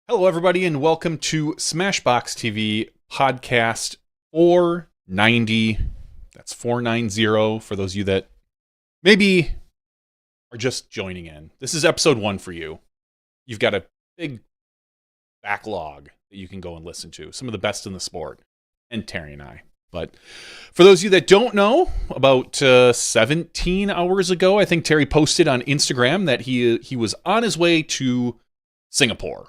Hello, everybody, and welcome to SmashBoxxTV podcast 490. That's 490 for those of you that maybe are just joining in. This is episode 1 for you. You've got a big backlog that you can go and listen to. Some of the best in the sport, and Terry and I. But for those of you that don't know, about 17 hours ago, I think Terry posted on Instagram that he was on his way to Singapore.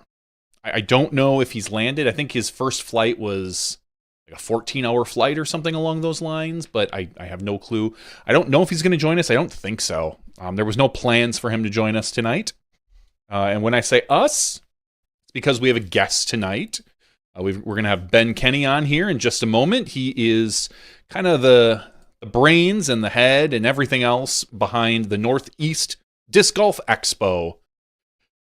I don't know if he's landed. I think his first flight was like a 14-hour flight or something along those lines, but I have no clue. I don't know if he's going to join us. I don't think so. There was no plans for him to join us tonight. And when I say us, it's because we have a guest tonight. We're going to have Ben Kenney on here in just a moment. He is kind of the brains and the head and everything else behind the Northeast Disc Golf Expo.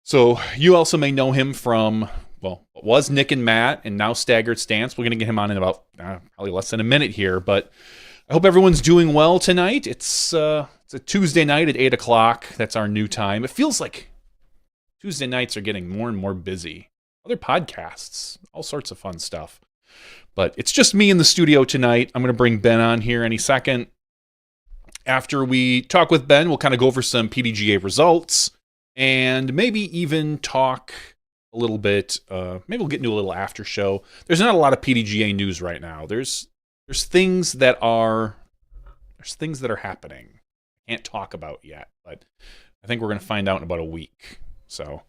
So you also may know him from, well, it was Nick and Matt and now Staggered Stance. We're going to get him on in about probably less than a minute here, but I hope everyone's doing well tonight. It's a Tuesday night at 8 o'clock. That's our new time. It feels like Tuesday nights are getting more and more busy. Other podcasts, all sorts of fun stuff. But it's just me in the studio tonight. I'm going to bring Ben on here any second. After we talk with Ben, we'll kind of go over some PDGA results. And maybe even talk a little bit. Maybe we'll get into a little after show. There's not a lot of PDGA news right now. There's things that are happening. Can't talk about yet, but I think we're going to find out in about a week. So,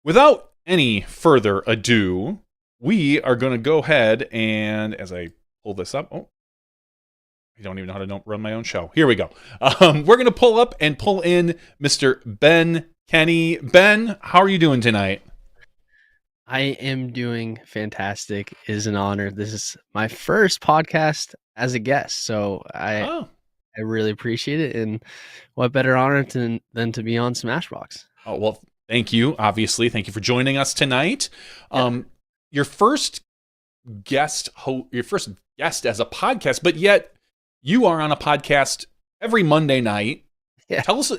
without any further ado, we are going to go ahead and as I pull this up, I don't even know how to run my own show. Here we go. We're going to pull in Mr. Ben Kenney. Ben, how are you doing tonight? I am doing fantastic. It is an honor. This is my first podcast as a guest, so I really appreciate it. And what better honor than to be on Smashbox? Oh, well, thank you. Obviously, thank you for joining us tonight. Yeah. Your first guest as a podcast, but yet you are on a podcast every Monday night. Yeah. Tell us.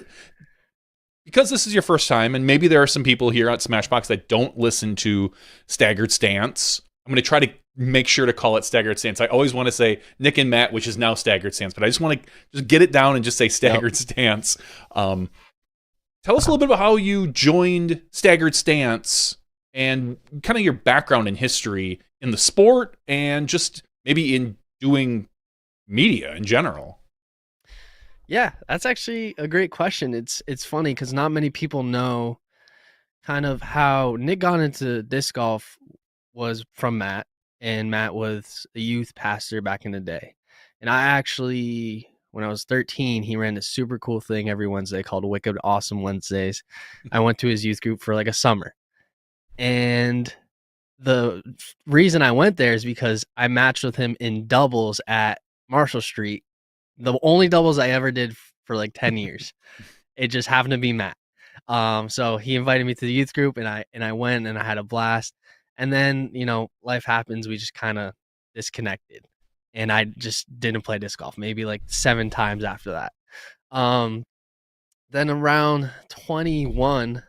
Because this is your first time, and maybe there are some people here at Smashbox that don't listen to Staggered Stance. I'm going to try to make sure to call it Staggered Stance. I always want to say Nick and Matt, which is now Staggered Stance, but I just want to just get it down and just say Staggered Stance. Tell us a little bit about how you joined Staggered Stance and kind of your background and history in the sport and just maybe in doing media in general. Yeah, that's actually a great question. It's funny because not many people know kind of how Nick got into disc golf was from Matt, and Matt was a youth pastor back in the day. And I actually, when I was 13, he ran a super cool thing every Wednesday called Wicked Awesome Wednesdays. I went to his youth group for like a summer. And the reason I went there is because I matched with him in doubles at Marshall Street. The only doubles I ever did for like 10 years. It just happened to be Matt. So he invited me to the youth group and I went and I had a blast. And then, life happens. We just kind of disconnected and I just didn't play disc golf maybe like 7 times after that. Then around 21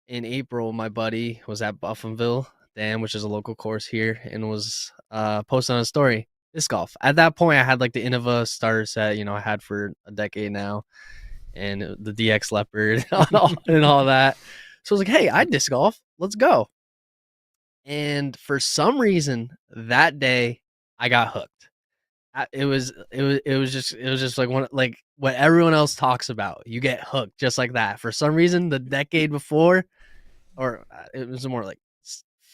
in April, my buddy was at Buffinville Dam, which is a local course here, and was posting on a story. Disc golf. At that point, I had like the Innova starter set, I had for a decade now, and the DX Leopard and all that. So I was like, hey, I disc golf. Let's go. And for some reason, that day I got hooked. It was just like what everyone else talks about. You get hooked just like that. For some reason, the decade before, or it was more like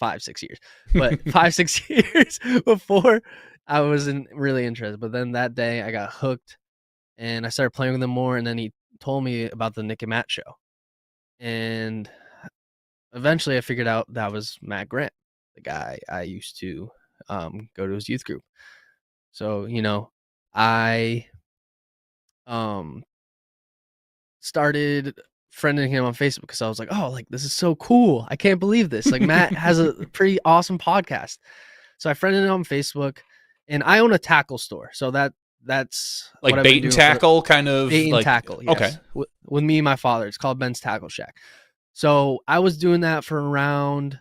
5-6 years, but 5-6 years before, I wasn't really interested. But then that day I got hooked and I started playing with him more. And then he told me about the Nick and Matt show. And eventually I figured out that was Matt Grant, the guy I used to go to his youth group. So, I started friending him on Facebook because I was like, oh, like this is so cool. I can't believe this. Like Matt has a pretty awesome podcast. So I friended him on Facebook. And I own a tackle store, so that's like bait and tackle, kind of bait and tackle. Yes. Okay, with me and my father, it's called Ben's Tackle Shack. So I was doing that for around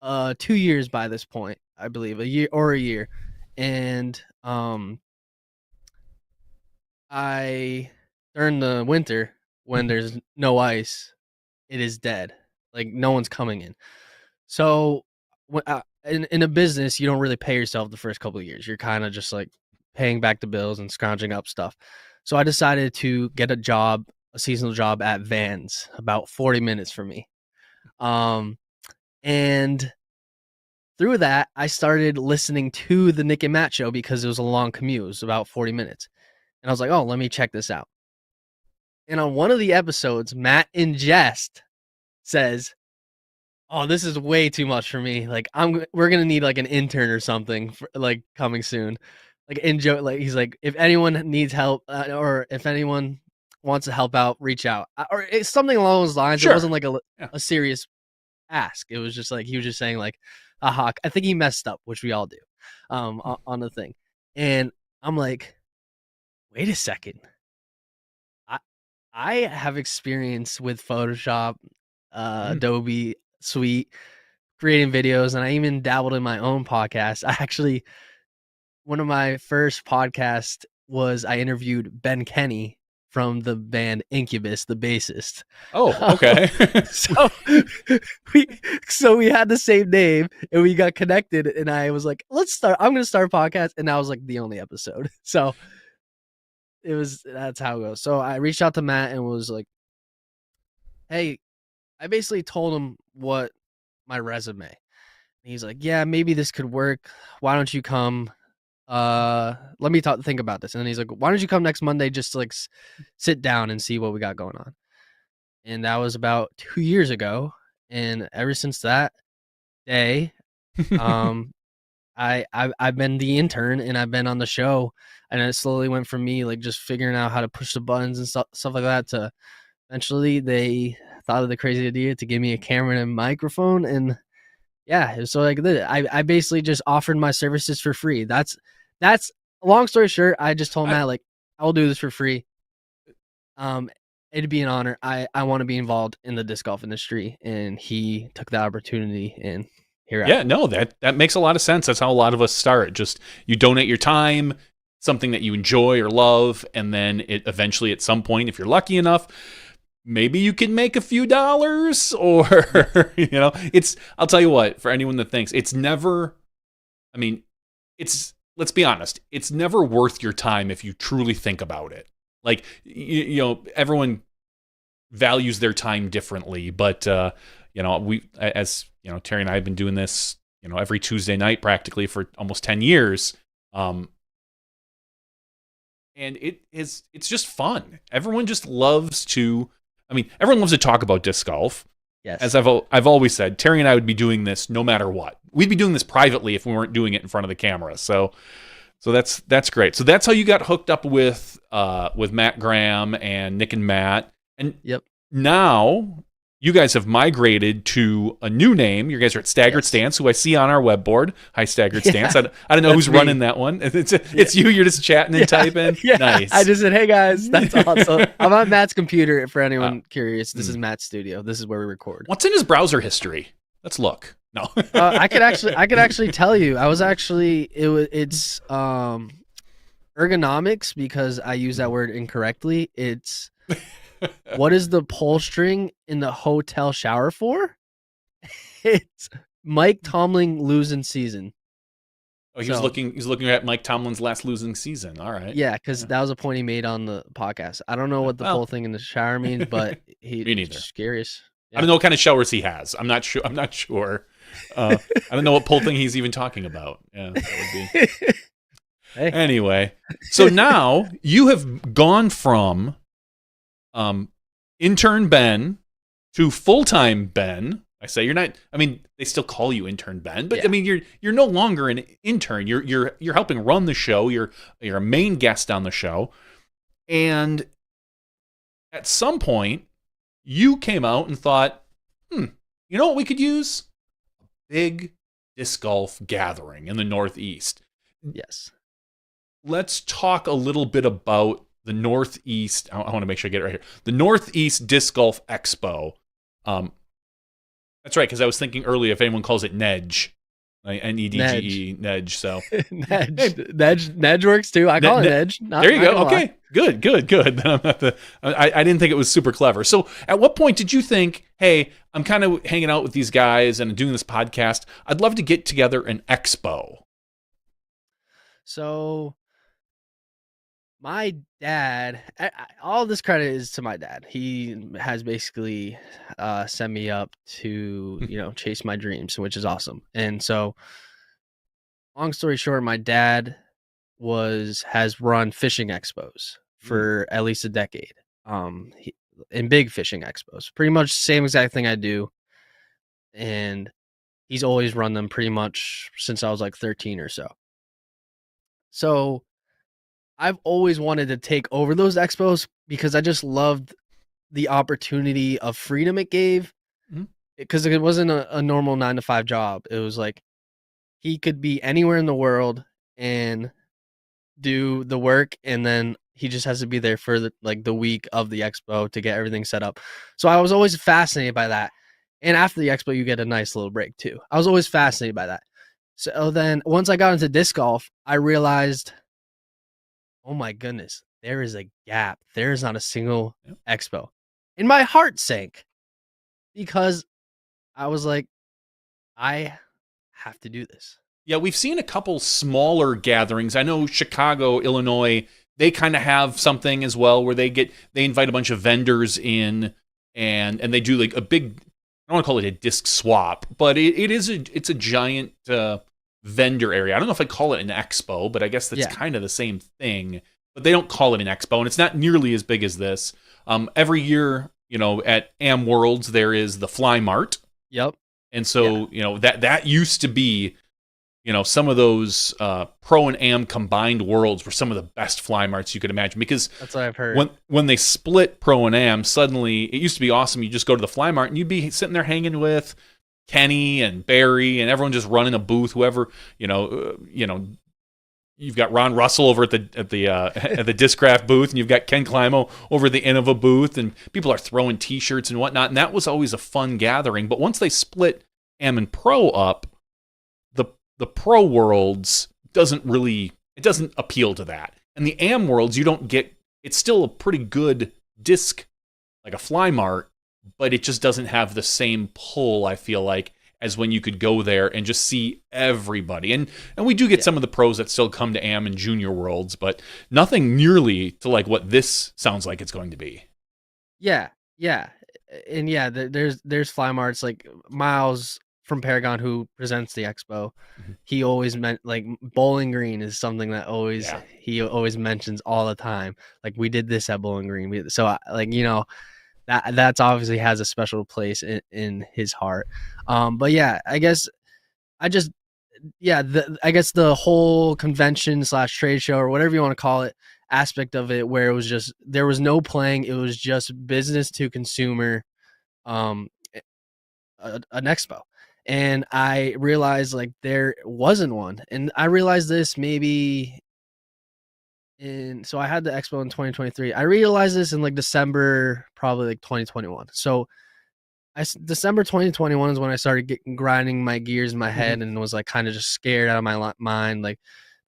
2 years by this point, I believe, a year, and I during the winter when there's no ice, it is dead. Like no one's coming in. So in a business, you don't really pay yourself the first couple of years. You're kind of just like paying back the bills and scrounging up stuff. So I decided to get a seasonal job at Vans, about 40 minutes from me. And through that, I started listening to the Nick and Matt show because it was a long commute. It was about 40 minutes. And I was like, oh, let me check this out. And on one of the episodes, Matt in jest says, oh, this is way too much for me. Like we're going to need like an intern or something for, like coming soon. Like like he's like, if anyone needs help or if anyone wants to help out, reach out. Or it's something along those lines. Sure. It wasn't like a serious ask. It was just like he was just saying like, aha, I think he messed up, which we all do, on the thing. And I'm like, wait a second. I have experience with Photoshop, Adobe Suite, creating videos, and I even dabbled in my own podcast. One of my first podcasts was I interviewed Ben Kenney from the band Incubus, the bassist. Oh, okay. So we had the same name and we got connected, and I was like, I'm gonna start a podcast, and that was like the only episode. So that's how it goes. So I reached out to Matt and was like, hey, I basically told him what my resume. And he's like, yeah, maybe this could work. Why don't you come? Let me think about this. And then he's like, why don't you come next Monday just to like sit down and see what we got going on? And that was about 2 years ago. And ever since that day, I've been the intern and I've been on the show, and it slowly went from me like just figuring out how to push the buttons and stuff like that to eventually they thought of the crazy idea to give me a camera and a microphone. And yeah, so like I basically just offered my services for free. That's long story short. I just told Matt like I'll do this for free. It'd be an honor. I want to be involved in the disc golf industry, and he took the opportunity, and here I am. No, that makes a lot of sense. That's how a lot of us start. Just you donate your time, something that you enjoy or love, and then it eventually at some point, if you're lucky enough, maybe you can make a few dollars, or I'll tell you what, for anyone that thinks it's never, let's be honest, it's never worth your time if you truly think about it. Like, everyone values their time differently, but we, as Terry and I have been doing this, every Tuesday night practically for almost 10 years. And it's just fun. Everyone just loves to, everyone loves to talk about disc golf. Yes. As I've always said, Terry and I would be doing this no matter what. We'd be doing this privately if we weren't doing it in front of the camera. So that's great. So that's how you got hooked up with Matt Graham and Nick and Matt. And yep. Now you guys have migrated to a new name. You guys are at Staggered Stance, who I see on our web board. Hi, Staggered Stance. I don't know who's running that one. It's you. You're just chatting and typing. Yeah. Nice. I just said, hey guys, that's awesome. I'm on Matt's computer. For anyone curious, this is Matt's studio. This is where we record. What's in his browser history? Let's look. No, I could actually tell you. It's ergonomics, because I use that word incorrectly. It's what is the pull string in the hotel shower for? It's Mike Tomlin losing season. Oh, he's looking at Mike Tomlin's last losing season. All right. Yeah, because that was a point he made on the podcast. I don't know what the pull thing in the shower means, but Me neither. Just curious. Yeah. I don't know what kind of showers he has. I'm not sure. I don't know what pull thing he's even talking about. Yeah, that would be. Hey. Anyway, so now you have gone from intern Ben to full-time Ben. I say you're not. They still call you intern Ben, but yeah. You're no longer an intern. You're helping run the show. You're a main guest on the show, and at some point you came out and thought, you know what we could use? A big disc golf gathering in the Northeast. Yes. Let's talk a little bit about the Northeast. I want to make sure I get it right here. The Northeast Disc Golf Expo. That's right, because I was thinking earlier if anyone calls it Nedge, like Nedge, Nedge. So hey, Nedge works too. I call it Nedge. there you not go. gonna lie. Okay, good. Then I'm not I didn't think it was super clever. So at what point did you think, hey, I'm kind of hanging out with these guys and doing this podcast. I'd love to get together an expo. So my dad, all this credit is to my dad. He has basically set me up to, chase my dreams, which is awesome. And so, long story short, my dad has run fishing expos for at least a decade. In big fishing expos, pretty much same exact thing I do, and he's always run them pretty much since I was like 13 or so. So I've always wanted to take over those expos because I just loved the opportunity of freedom it gave, because it wasn't a normal 9-to-5 job. It was like he could be anywhere in the world and do the work, and then he just has to be there for the week of the expo to get everything set up. So I was always fascinated by that. And after the expo, you get a nice little break too. I was always fascinated by that. So then once I got into disc golf, I realized, oh my goodness, there is a gap. There is not a single expo. And my heart sank because I was like, I have to do this. Yeah, we've seen a couple smaller gatherings. I know Chicago, Illinois, they kind of have something as well where they invite a bunch of vendors in and they do like a big, I don't want to call it a disc swap, but it's a giant vendor area. I don't know if I call it an expo, but I guess that's kind of the same thing. But they don't call it an expo, and it's not nearly as big as this. Every year, at Am Worlds, there is the Fly Mart. Yep. And so, that used to be, some of those Pro and Am combined worlds were some of the best Fly Marts you could imagine, because that's what I've heard. When they split Pro and Am, suddenly it used to be awesome. You just go to the Fly Mart and you'd be sitting there hanging with Kenney and Barry and everyone just running a booth. Whoever, you've got Ron Russell over at the at the Discraft booth, and you've got Ken Climo over at the Innova booth, and people are throwing T-shirts and whatnot. And that was always a fun gathering. But once they split Am and Pro up, the Pro Worlds doesn't appeal to that. And the Am Worlds, you don't get. It's still a pretty good disc, like a Fly Mart, but it just doesn't have the same pull, I feel like, as when you could go there and just see everybody. And we do get some of the pros that still come to Am and Junior Worlds, but nothing nearly to like what this sounds like it's going to be. Yeah. And there's Fly Marts, like Miles from Paragon, who presents the expo. He always meant, like, Bowling Green is something that he always mentions all the time. Like, we did this at Bowling Green. So that's obviously has a special place in his heart. But yeah, I guess the whole convention / trade show, or whatever you want to call it, aspect of it, where it was just, there was no playing, it was just business to consumer, an expo. And I realized, like, there wasn't one. And I realized this maybe so I had the expo in 2023. I realized this in like December, probably like 2021. So December 2021 is when I started grinding my gears in my head, and was like kind of just scared out of my mind, like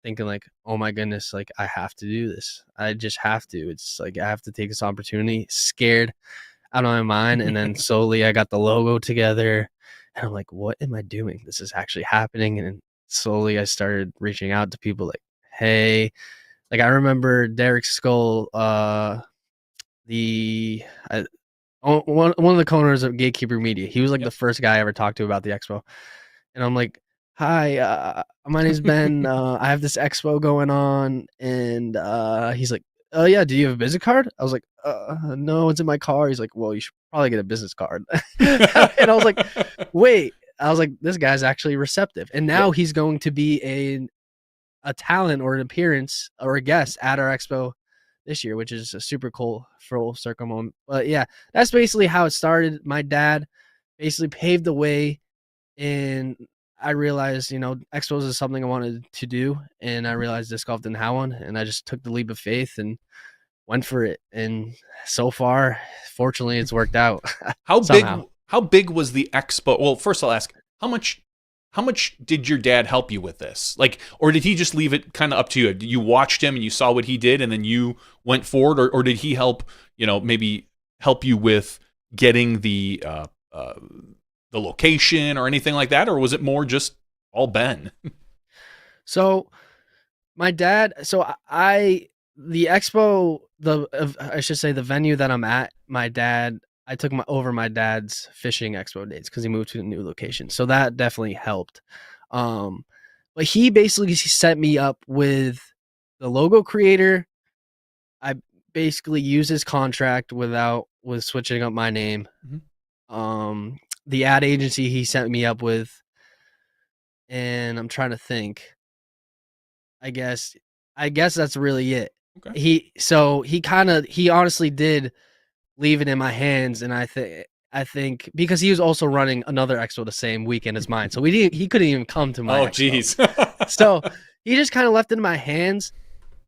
thinking like, oh my goodness, like I have to do this. I just have to. It's like I have to take this opportunity. Scared out of my mind. And then slowly I got the logo together, and I'm like, what am I doing? This is actually happening. And then slowly I started reaching out to people like, hey, like I remember Derek Skull, one of the co-owners of Gatekeeper Media. He was like the first guy I ever talked to about the expo. And I'm like, hi, my name's Ben. I have this expo going on. And he's like, oh yeah, do you have a business card? I was like, no, it's in my car. He's like, well, you should probably get a business card. And I was like, wait. I was like, this guy's actually receptive. And now he's going to be a talent or an appearance or a guest at our expo this year, which is a super cool full circle moment. But yeah, that's basically how it started. My dad basically paved the way, and I realized, expos is something I wanted to do, and I realized disc golf didn't have one, and I just took the leap of faith and went for it. And so far, fortunately, it's worked out. How big how big was the expo? Well, first I'll ask, how much did your dad help you with this? Like, or did he just leave it kind of up to you? You watched him and you saw what he did and then you went forward, or did he help, maybe help you with getting the location or anything like that? Or was it more just all Ben? So my dad, the expo, I should say the venue that I'm at, I took over my dad's fishing expo dates because he moved to a new location. So that definitely helped. Um, but he basically set me up with the logo creator. I basically used his contract with switching up my name. The ad agency he set me up with, and I'm trying to think. I guess that's really it. Okay. He honestly did leave it in my hands, and I think because he was also running another expo the same weekend as mine, so he couldn't even come to my Oh, expo. jeez. So he just kind of left it in my hands.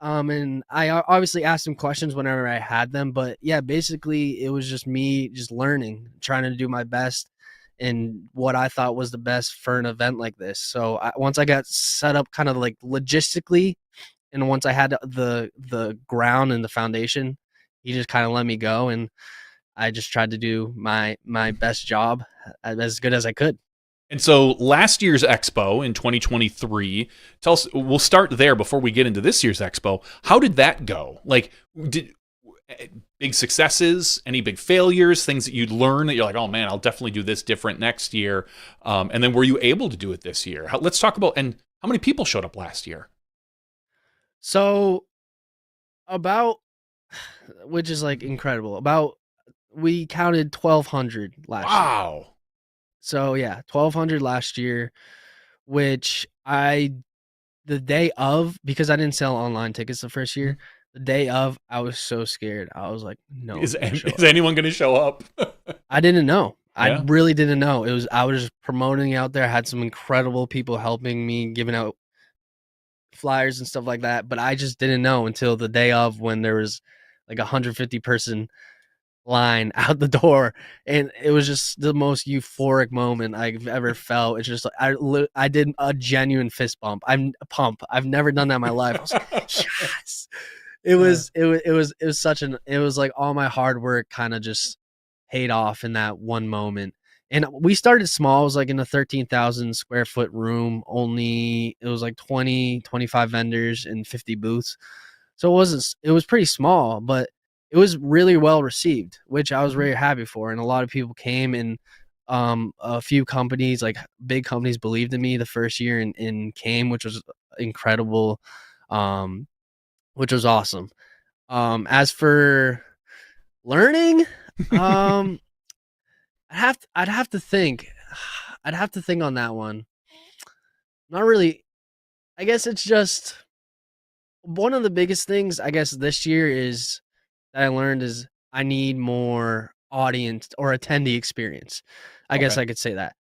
And I obviously asked him questions whenever I had them, but yeah, basically it was just me just learning, trying to do my best in what I thought was the best for an event like this. So once I got set up kind of like logistically, and once I had the ground and the foundation, he just kind of let me go, and I just tried to do my best job as good as I could. And so last year's expo in 2023, tell us, we'll start there before we get into this year's expo. How did that go? Like, did big successes, any big failures, things that you'd learn that you're like, oh man, I'll definitely do this different next year. And then were you able to do it this year? Let's talk about, and how many people showed up last year? So about, which is like incredible. We counted 1,200 last year. Wow. So yeah, 1,200 last year, which the day of, because I didn't sell online tickets the first year, the day of, I was so scared. I was like, no. Is anyone going to show up? I didn't know. I Yeah. really didn't know. I was just promoting out there. I had some incredible people helping me, giving out flyers and stuff like that. But I just didn't know until the day of, when there was like 150 person line out the door, and it was just the most euphoric moment I've ever felt. It's just like I did a genuine fist bump. I've never done that in my life. I was like, yes. It was like all my hard work kind of just paid off in that one moment. And we started small. It was like in a 13,000 square foot room. It was like 25 vendors and 50 booths. So it was pretty small, but it was really well received, which I was very happy for. And a lot of people came, and a few companies, like big companies, believed in me the first year and came, which was incredible, which was awesome. As for learning, I'd have to think. I'd have to think on that one. Not really. I guess it's just one of the biggest things, I guess, this year is that I learned is I need more audience or attendee experience. I guess Okay. I could say that.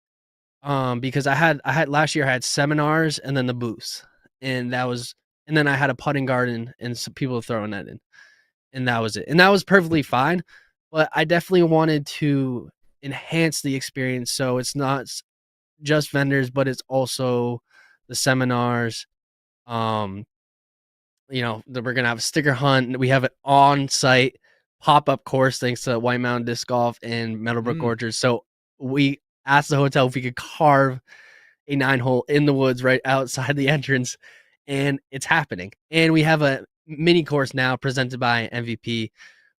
Because I had last year I had seminars and then the booths, and then I had a putting garden and some people throwing that in, and that was it. And that was perfectly fine, but I definitely wanted to enhance the experience, so it's not just vendors, but it's also the seminars. Um, that we're gonna have a sticker hunt. We have an on-site pop-up course thanks to White Mountain Disc Golf and Meadowbrook Orchard. So we asked the hotel if we could carve a 9-hole in the woods right outside the entrance, and it's happening. And we have a mini course now presented by MVP,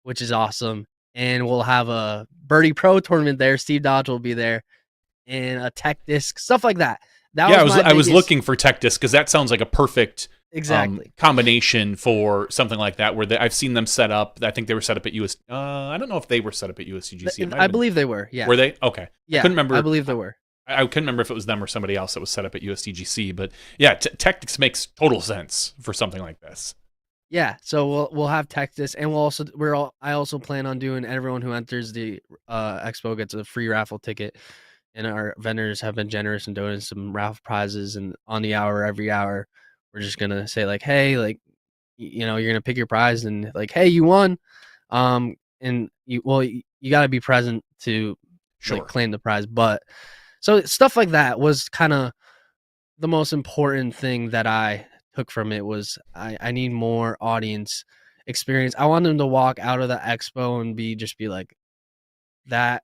which is awesome. And we'll have a Birdie Pro tournament there. Steve Dodge will be there, and a tech disc, stuff like that. I was looking for tech disc because that sounds like a perfect exactly combination for something like that. Where I've seen them set up. I think they were set up at US. I don't know if they were set up at USCGC. I believe they were. Yeah. Were they? Okay. Yeah. I couldn't remember. I believe they were. I couldn't remember if it was them or somebody else that was set up at USDGC, but yeah, Tactics makes total sense for something like this. Yeah, so we'll have Texas, and I also plan on doing, everyone who enters the expo gets a free raffle ticket, and our vendors have been generous in donating some raffle prizes, and on the hour, every hour, we're just gonna say like, hey, like, you're gonna pick your prize, and like, hey, you won, and you got to be present to Sure. claim the prize. But so stuff like that was kind of the most important thing that I took from it was I need more audience experience. I want them to walk out of the expo and be like that.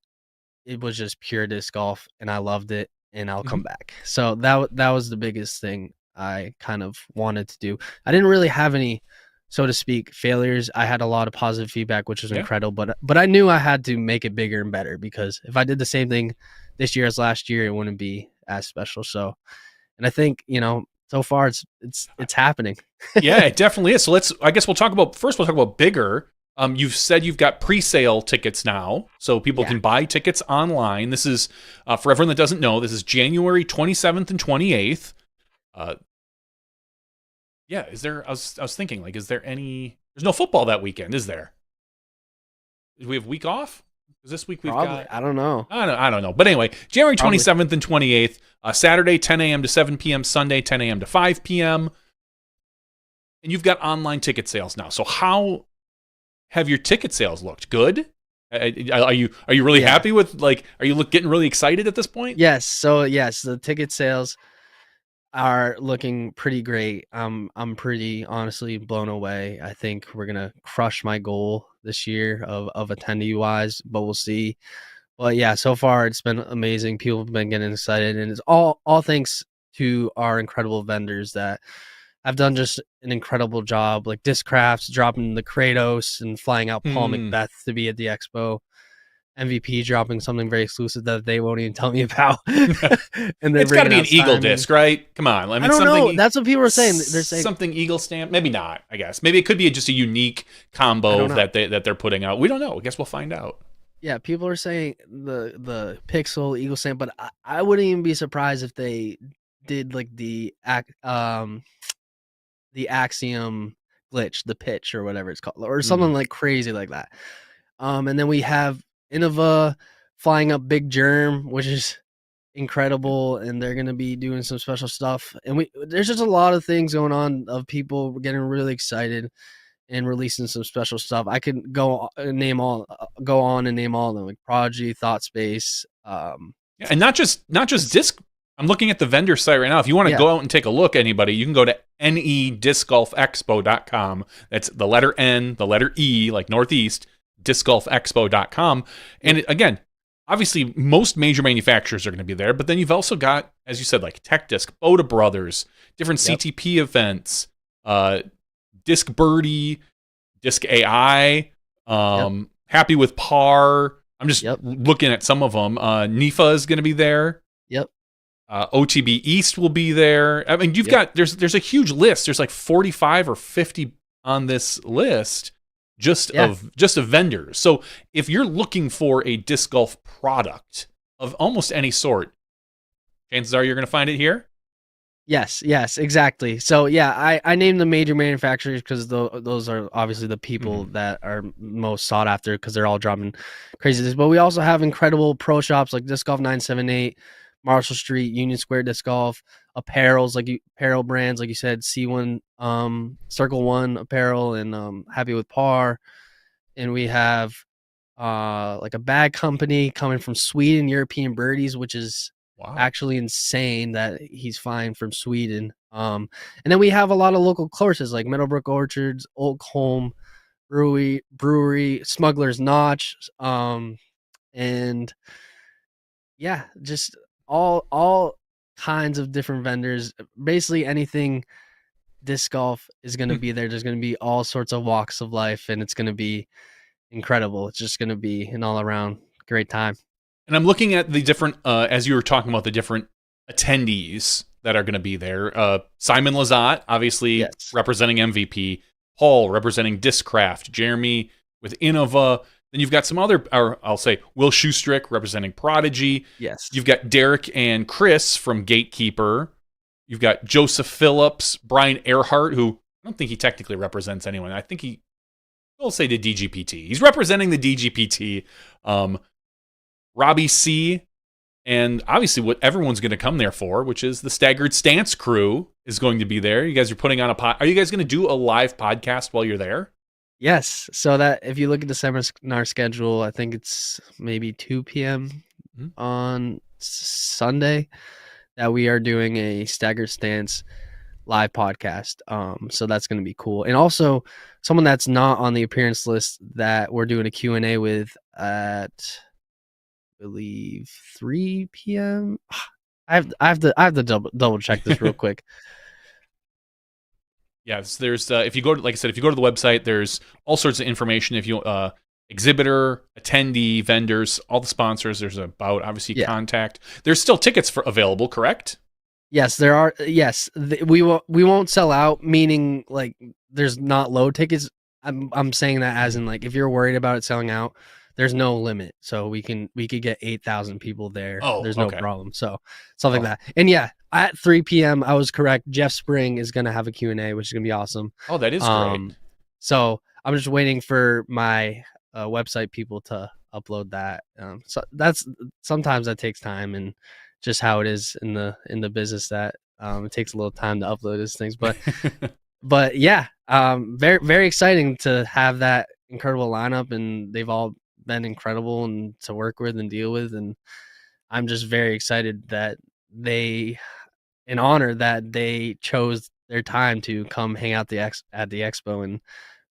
It was just pure disc golf, and I loved it, and I'll come back. So that was the biggest thing I kind of wanted to do. I didn't really have any, so to speak, failures. I had a lot of positive feedback, which was incredible. But I knew I had to make it bigger and better, because if I did the same thing this year as last year, it wouldn't be as special. So, and I think, so far it's happening. Yeah, it definitely is. So I guess we'll talk about bigger. You've said you've got pre-sale tickets now, so people can buy tickets online. This is, for everyone that doesn't know, this is January 27th and 28th. Yeah, is there, I was thinking, like, there's no football that weekend, is there? Do we have week off? Because this week we've got, I don't know. I don't know. But anyway, January 27th and 28th, Saturday 10 a.m. to 7 p.m., Sunday 10 a.m. to 5 p.m. And you've got online ticket sales now. So how have your ticket sales looked? Good? Are you really happy with, like, are you getting really excited at this point? Yes. So yes, the ticket sales are looking pretty great. I'm pretty honestly blown away. I think we're gonna crush my goal this year of attendee wise, but we'll see. But yeah, so far it's been amazing. People have been getting excited, and it's all thanks to our incredible vendors that have done just an incredible job, like Discrafts dropping the Kratos and flying out Paul Macbeth to be at the expo. MVP dropping something very exclusive that they won't even tell me about. And it's got to be an Eagle disc, right? Come on. I don't know. That's what people are saying. They're saying something Eagle stamp. Maybe not, I guess. Maybe it could be just a unique combo that they're putting out. We don't know. I guess we'll find out. Yeah, people are saying the Pixel Eagle stamp, but I wouldn't even be surprised if they did like the Axiom glitch, the pitch or whatever it's called, or something like crazy like that. And then we have Innova flying up Big Germ, which is incredible, and they're going to be doing some special stuff. And there's just a lot of things going on of people getting really excited and releasing some special stuff. I could go on and name all of them, like Prodigy, Thought Space. And not just disc. I'm looking at the vendor site right now. If you want to go out and take a look, anybody, you can go to nediscgolfexpo.com. That's the letter N, the letter E, like Northeast, discgolfexpo.com. And again, obviously, most major manufacturers are going to be there, but then you've also got, as you said, like Tech Disc, Boda Brothers, different CTP events, Disc Birdie, Disc AI, Happy with Par. I'm just looking at some of them. NIFA is going to be there. Yep. OTB East will be there. I mean, you've got, there's a huge list. There's like 45 or 50 on this list of vendors. So if you're looking for a disc golf product of almost any sort, chances are you're going to find it here. Yes, exactly. So yeah, I named the major manufacturers because those are obviously the people that are most sought after, because they're all dropping crazy discs. But we also have incredible pro shops like Disc Golf 978, Marshall Street, Union Square Disc Golf, apparel brands like you said, C1, Circle One Apparel, and Happy with Par. And we have like a bag company coming from Sweden, European Birdies, which is actually insane that he's flying from Sweden. And then we have a lot of local courses like Meadowbrook Orchards, Oakholm Brewery, Smuggler's Notch, and yeah, just all kinds of different vendors. Basically anything disc golf is going to be there. There's going to be all sorts of walks of life, and it's going to be incredible. It's just going to be an all around great time. And I'm looking at the different, as you were talking about the different attendees that are going to be there. Simon Lizotte, obviously representing MVP. Paul representing Discraft. Jeremy with Innova. Then you've got some other, or I'll say Will Schustrick representing Prodigy. Yes. You've got Derek and Chris from Gatekeeper. You've got Joseph Phillips, Brian Earhart, who I don't think he technically represents anyone. I think we'll say the DGPT. He's representing the DGPT. Robbie C. And obviously what everyone's going to come there for, which is the Staggered Stance crew is going to be there. You guys are putting on are you guys going to do a live podcast while you're there? Yes. So that if you look at the seminar schedule, I think it's maybe 2 p.m. on Sunday that we are doing a Staggered Stance live podcast. So that's going to be cool. And also someone that's not on the appearance list that we're doing a Q&A with at, I believe, 3 p.m. I have to double check this real quick. Yes, there's if you go to, like I said, if you go to the website, there's all sorts of information. If you exhibitor, attendee, vendors, all the sponsors. There's about obviously contact. There's still tickets available, correct? Yes, there are. Yes, we won't sell out. Meaning, like, there's not low tickets. I'm saying that as in, like, if you're worried about it selling out, there's no limit. So we could get 8,000 people there. Oh, there's no problem. So something like that. And yeah, at 3 p.m. I was correct. Jeff Spring is gonna have a Q&A, which is gonna be awesome. Oh, that is great. So I'm just waiting for my website people to upload that. So sometimes that takes time, and just how it is in the business that it takes a little time to upload these things. But yeah, very, very exciting to have that incredible lineup, and they've all been incredible and to work with and deal with, and I'm just very excited that in honor that they chose their time to come hang out at the expo and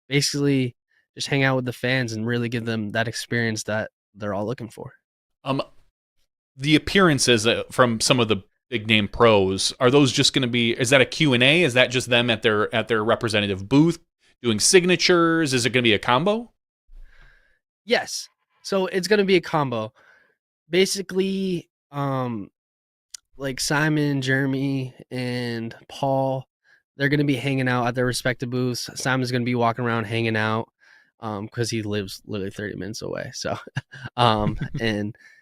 basically just hang out with the fans and really give them that experience that they're all looking for. The appearances from some of the big name pros, are those just going to be, is that a Q&A? Is that just them at their representative booth doing signatures? Is it going to be a combo? Yes. So it's going to be a combo. Basically, like Simon, Jeremy, and Paul, they're going to be hanging out at their respective booths. Simon's going to be walking around hanging out because he lives literally 30 minutes away. So, and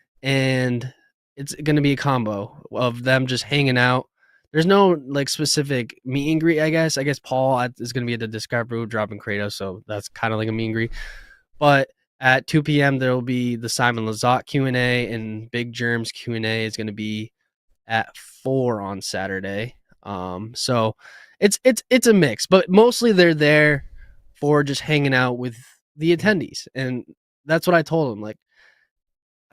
it's going to be a combo of them just hanging out. There's no like specific meet and greet, I guess. I guess Paul is going to be at the Discard booth dropping Kratos, so that's kind of like a meet and greet. But at 2 p.m. there will be the Simon Lizotte Q&A, and Big Germ's Q&A is going to be at 4 on Saturday. So it's a mix, but mostly they're there for just hanging out with the attendees, and that's what I told them. Like,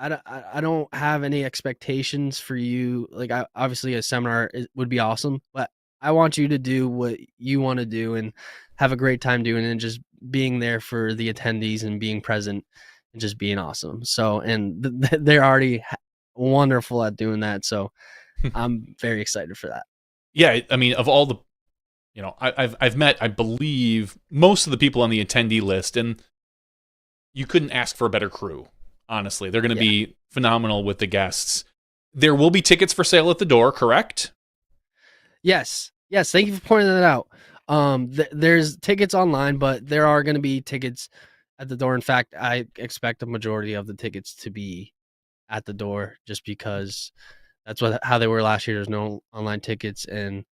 I don't have any expectations for you. Like, obviously a seminar would be awesome, but I want you to do what you want to do and have a great time doing it, and just being there for the attendees and being present and just being awesome. So, and they're already wonderful at doing that. So I'm very excited for that. Yeah. I mean, of all the, I've met, I believe, most of the people on the attendee list, and you couldn't ask for a better crew. Honestly, they're going to be phenomenal with the guests. There will be tickets for sale at the door, correct? Yes. Thank you for pointing that out. There's tickets online, but there are going to be tickets at the door. In fact, I expect a majority of the tickets to be at the door, just because that's how they were last year. There's no online tickets, and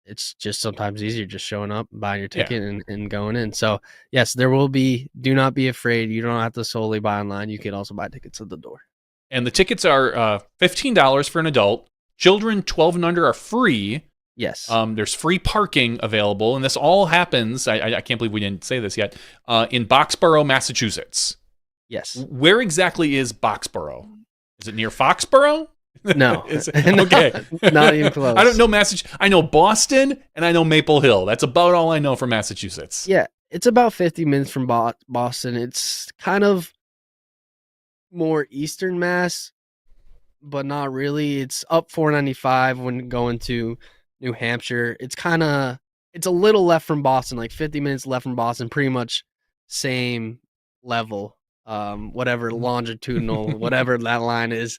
it's just sometimes easier just showing up, buying your ticket, and going in. So yes, there will be. Do not be afraid. You don't have to solely buy online. You can also buy tickets at the door. And the tickets are $15 for an adult. Children 12 and under are free. Yes. There's free parking available, and this all happens, I can't believe we didn't say this yet, in Boxborough, Massachusetts. Yes. Where exactly is Boxborough? Is it near Foxborough? No. Okay. Not even close. I don't know Massachusetts. I know Boston, and I know Maple Hill. That's about all I know from Massachusetts. Yeah, it's about 50 minutes from Boston. It's kind of more Eastern Mass, but not really. It's up 495 when going to New Hampshire. It's a little left from Boston, like 50 minutes left from Boston, pretty much same level, whatever longitudinal, whatever that line is.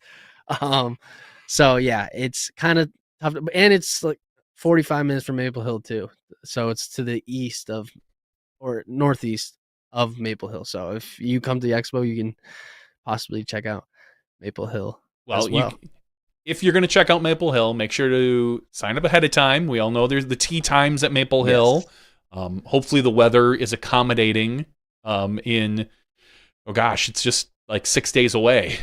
So yeah, it's kind of tough, and it's like 45 minutes from Maple Hill too. So it's to the east of, or northeast of Maple Hill. So if you come to the expo, you can possibly check out Maple Hill. Well, if you're going to check out Maple Hill, make sure to sign up ahead of time. We all know there's the tea times at Maple Hill. Hopefully the weather is accommodating it's just like 6 days away.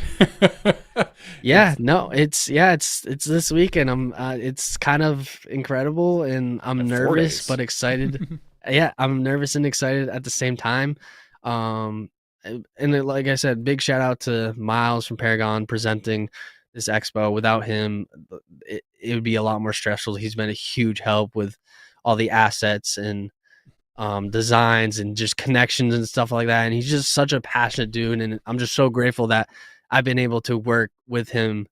It's this weekend. It's kind of incredible, and I'm nervous but excited. I'm nervous and excited at the same time. Like I said, big shout out to Miles from Paragon presenting this expo. Without him, it would be a lot more stressful. He's been a huge help with all the assets and designs and just connections and stuff like that. And he's just such a passionate dude. And I'm just so grateful that I've been able to work with him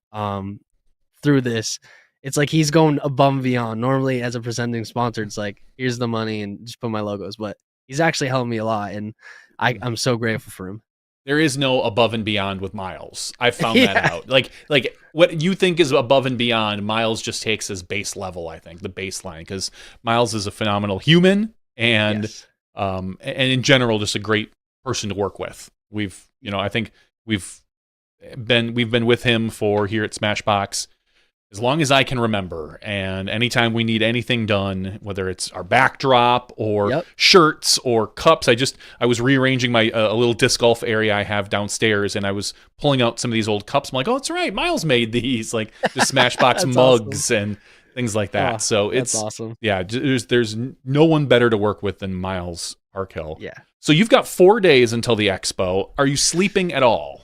through this. It's like he's going above and beyond. Normally, as a presenting sponsor, it's like, here's the money and just put my logos. But he's actually helped me a lot. And I'm so grateful for him. There is no above and beyond with Miles. I found that Yeah. out. Like what you think is above and beyond, Miles just takes as base level, I think, the baseline, because Miles is a phenomenal human and Yes. and in general just a great person to work with. I think we've been with him for here at Smashbox as long as I can remember, and anytime we need anything done, whether it's our backdrop or Yep. shirts or cups, I was rearranging my a little disc golf area I have downstairs, and I was pulling out some of these old cups. I'm like, oh, that's right, Miles made these, like the Smashbox That's mugs and things like that. Oh, So that's it's awesome. yeah, there's no one better to work with than Miles Parkhill. Yeah. So you've got 4 days until the expo. Are you sleeping at all?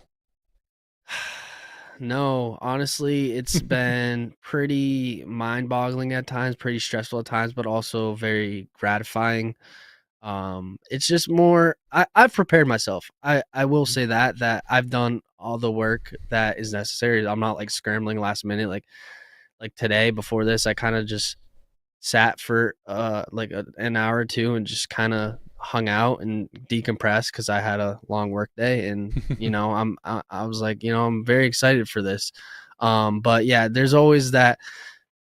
No, honestly, it's been pretty mind-boggling at times, pretty stressful at times, but also very gratifying. It's just more I've prepared myself. I will say that I've done all the work that is necessary. I'm not like scrambling last minute like today before this. I kind of just sat for an hour or two and just kind of hung out and decompressed because I had a long work day. And I was like, I'm very excited for this. But yeah, there's always that.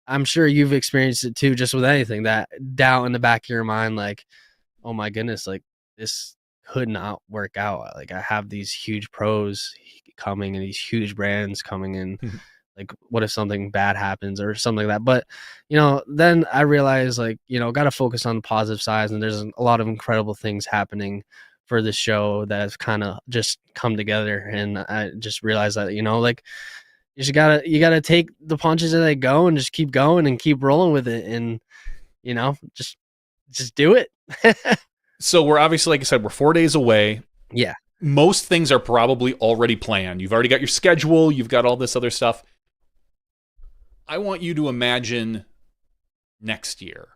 I'm sure you've experienced it too, just with anything, that doubt in the back of your mind, like, oh my goodness, like this could not work out. Like I have these huge pros coming and these huge brands coming in. Like, what if something bad happens or something like that? But, then I realized, like, got to focus on the positive sides. And there's a lot of incredible things happening for this show that have kind of just come together. And I just realized that, like, you gotta take the punches as they go and just keep going and keep rolling with it. And, just do it. So we're obviously, like I said, we're 4 days away. Yeah. Most things are probably already planned. You've already got your schedule. You've got all this other stuff. I want you to imagine next year.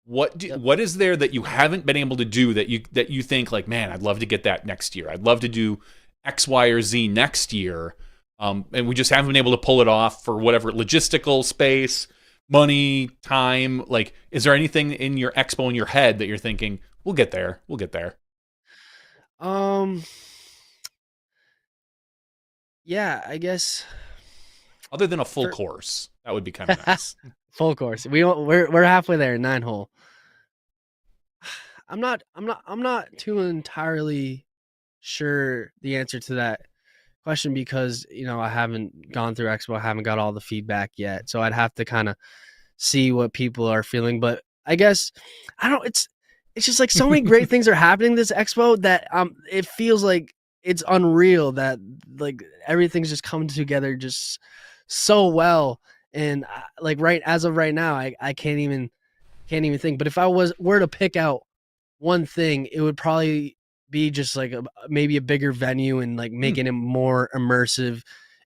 What is there that you haven't been able to do that you think like, man, I'd love to get that next year. I'd love to do X, Y, or Z next year, and we just haven't been able to pull it off for whatever logistical space, money, time. Like, is there anything in your expo in your head that you're thinking, we'll get there, we'll get there? Yeah, I guess Other than a full course, that would be kind of nice. full course. We're halfway there, 9-hole. I'm not too entirely sure the answer to that question because I haven't gone through Expo, I haven't got all the feedback yet, so I'd have to kind of see what people are feeling. But I guess I don't. It's just like so many great things are happening this Expo that it feels like it's unreal that like everything's just coming together just so well. And like as of right now, I can't even think. But if I were to pick out one thing, it would probably be just like maybe a bigger venue and like making it more immersive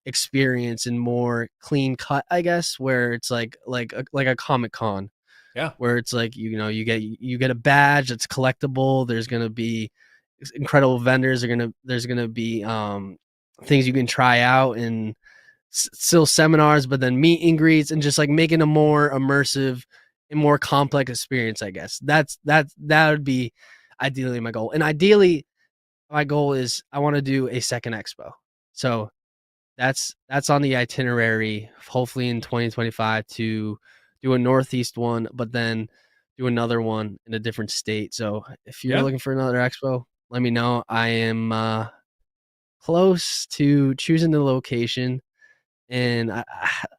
experience and more clean cut, I guess, where it's like a Comic-Con. Yeah. Where it's like, you get a badge that's collectible. There's going to be incredible vendors. There's going to be things you can try out and still seminars, but then meet and greets and just like making a more immersive and more complex experience, I guess. That would be ideally my goal. And ideally my goal is I want to do a second Expo. So that's on the itinerary, hopefully in 2025, to do a Northeast one, but then do another one in a different state. So if you're looking for another Expo, let me know. I am close to choosing the location. And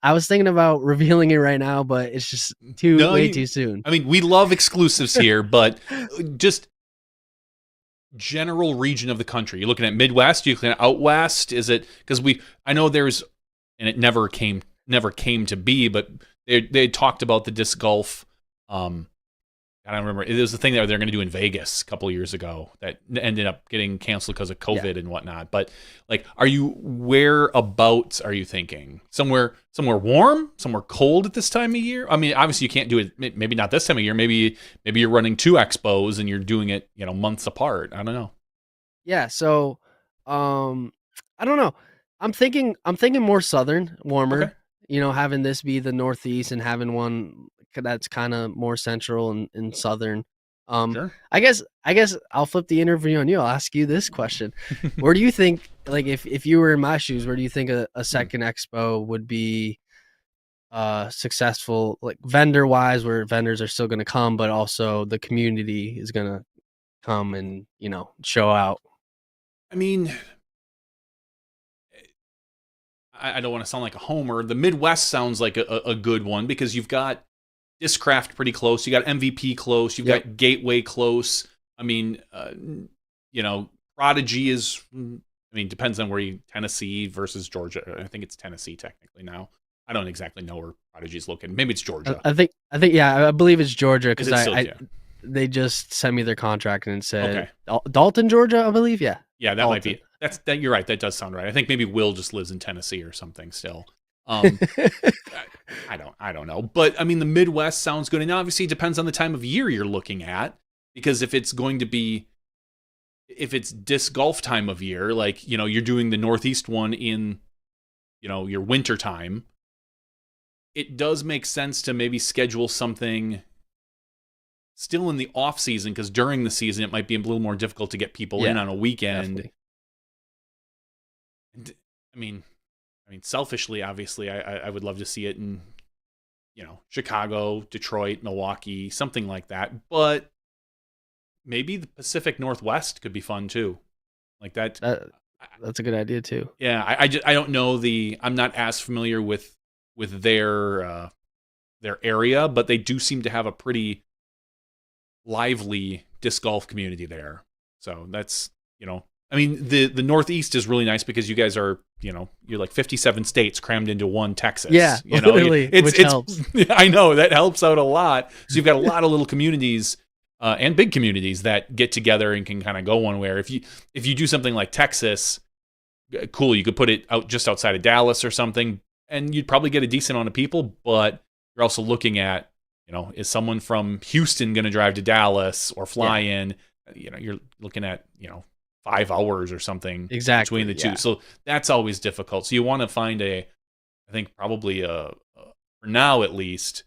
I was thinking about revealing it right now, but it's just way too soon. I mean, we love exclusives here, but just general region of the country. You're looking at Midwest, you're looking at out West. Is it because I know there's, and it never came to be, but they talked about the disc golf I don't remember. It was the thing that they're going to do in Vegas a couple of years ago that ended up getting canceled because of COVID and whatnot. But like, whereabouts are you thinking? Somewhere warm, somewhere cold at this time of year? I mean, obviously you can't do it. Maybe not this time of year. Maybe you're running 2 expos and you're doing it, months apart. I don't know. Yeah. So, I don't know. I'm thinking more southern, warmer. Okay. Having this be the Northeast and having one that's kind of more central and southern. Sure. I guess I'll flip the interview on you. I'll ask you this question: where do you think, like, if you were in my shoes, where do you think a second expo would be successful, like vendor wise, where vendors are still going to come, but also the community is going to come and show out? I mean, I don't want to sound like a homer. The Midwest sounds like a good one because you've got Discraft pretty close. You got MVP close. You've got Gateway close. I mean, Prodigy is. I mean, depends on where you Tennessee versus Georgia. I think it's Tennessee technically now. I don't exactly know where Prodigy is located. Maybe it's Georgia. I think I believe it's Georgia because they just sent me their contract and it said Dalton, Georgia, I believe. Yeah, that Dalton. Might be. That you're right. That does sound right. I think maybe Will just lives in Tennessee or something still. I don't know, but I mean the Midwest sounds good, and obviously it depends on the time of year you're looking at, because if it's disc golf time of year, like you're doing the Northeast one in your winter time, it does make sense to maybe schedule something still in the off season, because during the season it might be a little more difficult to get people in on a weekend. Definitely. And, I mean, selfishly, obviously, I would love to see it in, Chicago, Detroit, Milwaukee, something like that. But maybe the Pacific Northwest could be fun too, like that. That's a good idea too. Yeah, I don't know I'm not as familiar with their area, but they do seem to have a pretty lively disc golf community there. So that's I mean, the Northeast is really nice because you guys are, you're like 57 states crammed into one Texas. Yeah, literally, which helps. I know that helps out a lot. So you've got a lot of little communities and big communities that get together and can kind of go one way. If you do something like Texas, cool, you could put it out just outside of Dallas or something, and you'd probably get a decent amount of people. But you're also looking at, is someone from Houston going to drive to Dallas or fly in? You're looking at 5 hours or something between the two. So that's always difficult. So you want to find I think probably for now at least,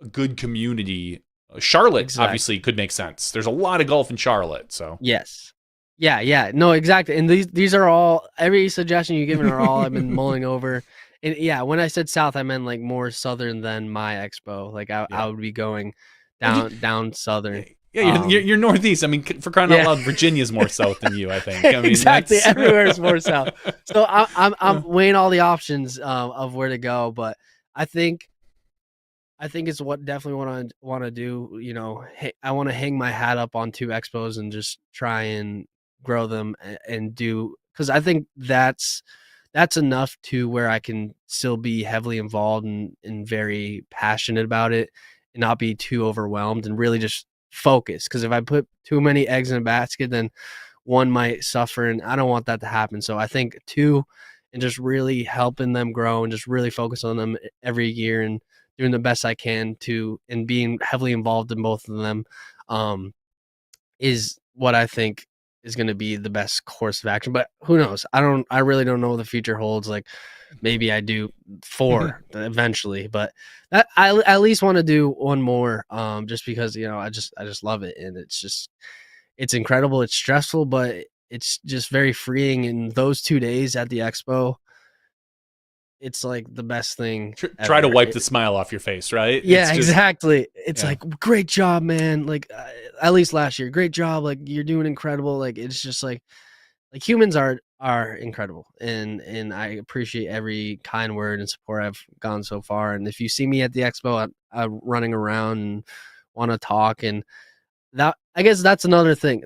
a good community. Charlotte obviously could make sense. There's a lot of golf in Charlotte. So yes. Yeah. No, exactly. And these are all, every suggestion you've given are all I've been mulling over. And yeah, when I said South, I meant like more Southern than my expo. Like I would be going down Southern. Yeah, you're Northeast. I mean, for crying out loud, Virginia's more South than you, I think. I mean, exactly. Everywhere is more South. So I'm weighing all the options of where to go, but I think it's definitely what I want to do. I want to hang my hat up on 2 expos and just try and grow them and do, because I think that's enough to where I can still be heavily involved and very passionate about it and not be too overwhelmed and really just focus. Because if I put too many eggs in a basket, then one might suffer, and I don't want that to happen. So I think 2, and just really helping them grow and just really focus on them every year and doing the best I can and being heavily involved in both of them is what I think is going to be the best course of action. But who knows? I really don't know what the future holds. Like maybe I do 4 eventually, but I at least want to do one more just because I just love it, and it's incredible. It's stressful, but it's just very freeing. In those 2 days at the expo, it's like the best thing. Try to wipe the smile off your face, right? Yeah, exactly. It's like, great job, man. Like at least last year, great job. Like you're doing incredible. Like it's just like humans are incredible, and I appreciate every kind word and support I've gotten so far. And if you see me at the expo, I'm running around and want to talk, and that, I guess that's another thing.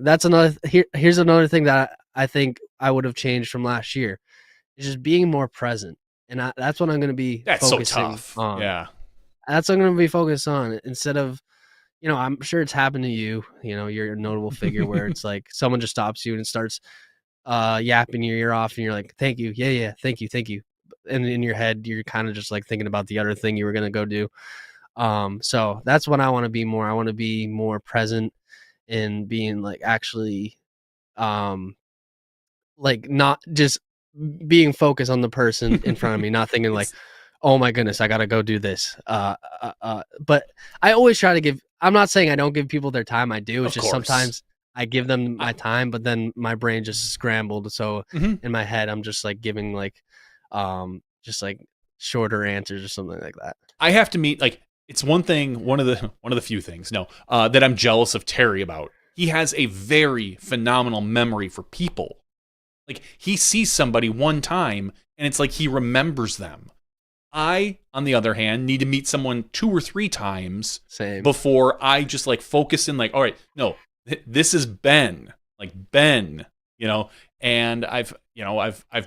Here's another thing that I think I would have changed from last year. It's just being more present. And that's what I'm going to be focusing on. Yeah. That's what I'm going to be focused on, instead of, I'm sure it's happened to you. You're a notable figure where it's like someone just stops you and starts yapping your ear off, and you're like, "Thank you, yeah, thank you." And in your head, you're kind of just like thinking about the other thing you were gonna go do. So that's what I want to be more. I want to be more present in being like actually, um, like not just being focused on the person in front of me, not thinking like, It's oh my goodness, I gotta go do this. But I always try to give. I'm not saying I don't give people their time. I do. It's of just course. sometimes I give them I, my time, but then my brain just scrambled. So mhm. in my head, I'm just like giving like, just like shorter answers or something like that. I have to meet like it's one thing, one of the few things, no, that I'm jealous of Terry about. He has a very phenomenal memory for people. Like he sees somebody one time and it's like he remembers them. I, on the other hand, need to meet someone 2 or 3 times Same. before I just like focus in like, all right, no, this is Ben. Like Ben, you know, and I've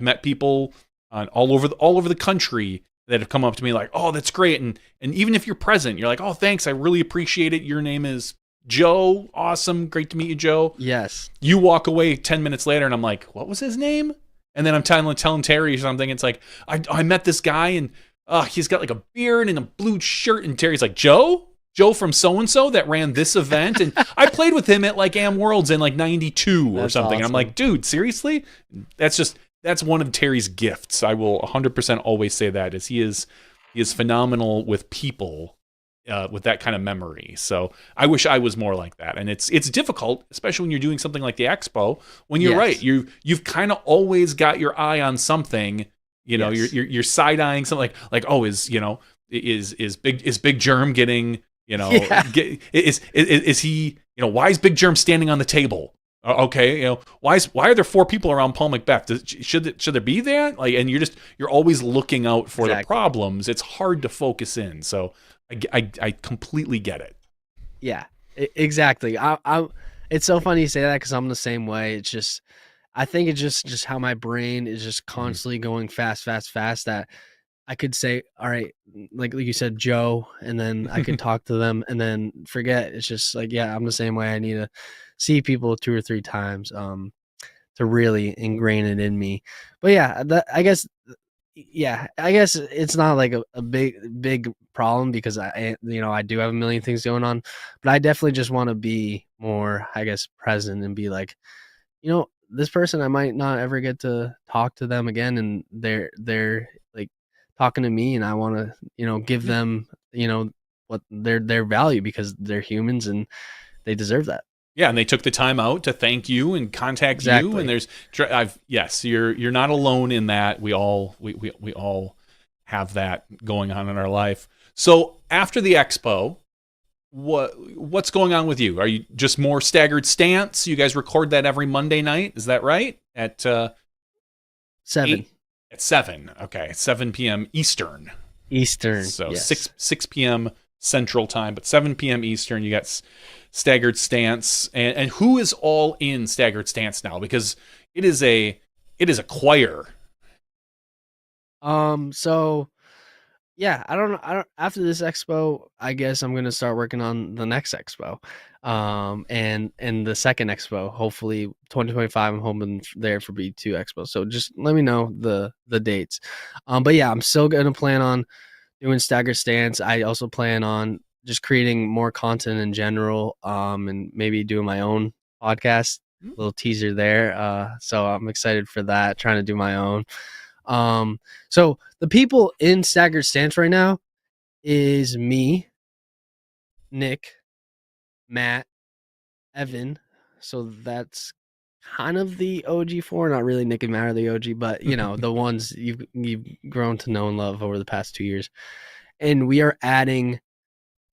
met people all over the country that have come up to me like, "Oh, that's great." And even if you're present, you're like, "Oh, thanks. I really appreciate it. Your name is Joe. Awesome. Great to meet you, Joe." Yes. You walk away 10 minutes later and I'm like, "What was his name?" And then I'm telling Terry or something. It's like, I met this guy and he's got like a beard and a blue shirt. And Terry's like, Joe from so-and-so that ran this event. And I played with him at like Am Worlds in like 92 or That's something. And I'm like, awesome. dude, seriously? That's one of Terry's gifts. I will 100% always say that is he is phenomenal with people, with that kind of memory. So I wish I was more like that. And it's difficult, especially when you're doing something like the Expo. When you're right, Yes. you've kind of always got your eye on something. Yes. You're side eyeing something like, oh, is Big Germ getting, Yeah. is he, why is Big Germ standing on the table? Okay, why are there 4 people around Paul Macbeth? Should there be that? Like, and you're always looking out for the Exactly. problems. It's hard to focus in. So I completely get it. Yeah. Exactly. It's so funny you say that because I'm the same way. It's just, I think it's just how my brain is just Mhm. constantly going fast, fast, fast. That I could say, all right, like you said, Joe, and then I could talk to them and then forget. It's just like, yeah, I'm the same way. I need to see people 2 or 3 times to really ingrain it in me. But yeah, I guess, yeah, I guess it's not like a big problem because I do have a million things going on, but I definitely just want to be more, I guess, present and be like, this person I might not ever get to talk to them again, and they're like talking to me, and I want to give Yeah. them what their value because they're humans and they deserve that. Yeah, and they took the time out to thank you and contact you. And Exactly. there's, yes, you're not alone in that. We all have that going on in our life. So after the expo, what's going on with you? Are you just more staggered stance? You guys record that every Monday night, is that right? At 7 eight at 7. Okay, 7 p.m. Eastern. Eastern. So Yes. 6 p.m. Central Time, but 7 p.m. Eastern. You got staggered stance, and who is all in staggered stance now? Because it is a choir. So yeah, I don't know. I don't after this expo, I guess I'm gonna start working on the next expo. And the second expo, hopefully 2025. I'm hoping there for B2 Expo. So just let me know the dates. But yeah, I'm still gonna plan on doing stagger stance. I also plan on just creating more content in general. And maybe doing my own podcast. Little teaser there. So I'm excited for that. Trying to do my own. So the people in staggered stance right now is me, Nick, Matt, Evan. So that's kind of the OG four. Not really Nick and Matt are the OG, but the ones you've grown to know and love over the past 2 years. And we are adding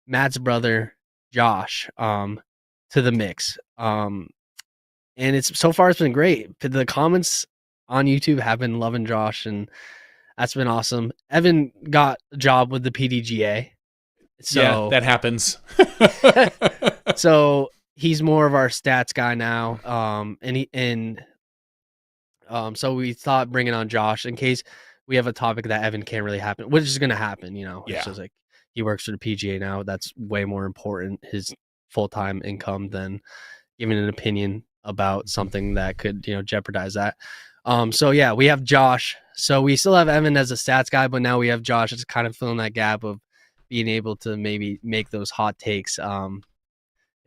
Matt's brother, Josh, to the mix. And it's so far it's been great. The comments on YouTube have been loving Josh, and that's been awesome. Evan got a job with the PDGA. Yeah, So that happens. so he's more of our stats guy now. So we thought bringing on Josh in case we have a topic that Evan can't really happen, which is going to happen. It's Yeah. just like he works for the PGA now. That's way more important. His full-time income than giving an opinion about something that could, jeopardize that. So yeah, we have Josh. So we still have Evan as a stats guy, but now we have Josh. It's kind of filling that gap of being able to maybe make those hot takes and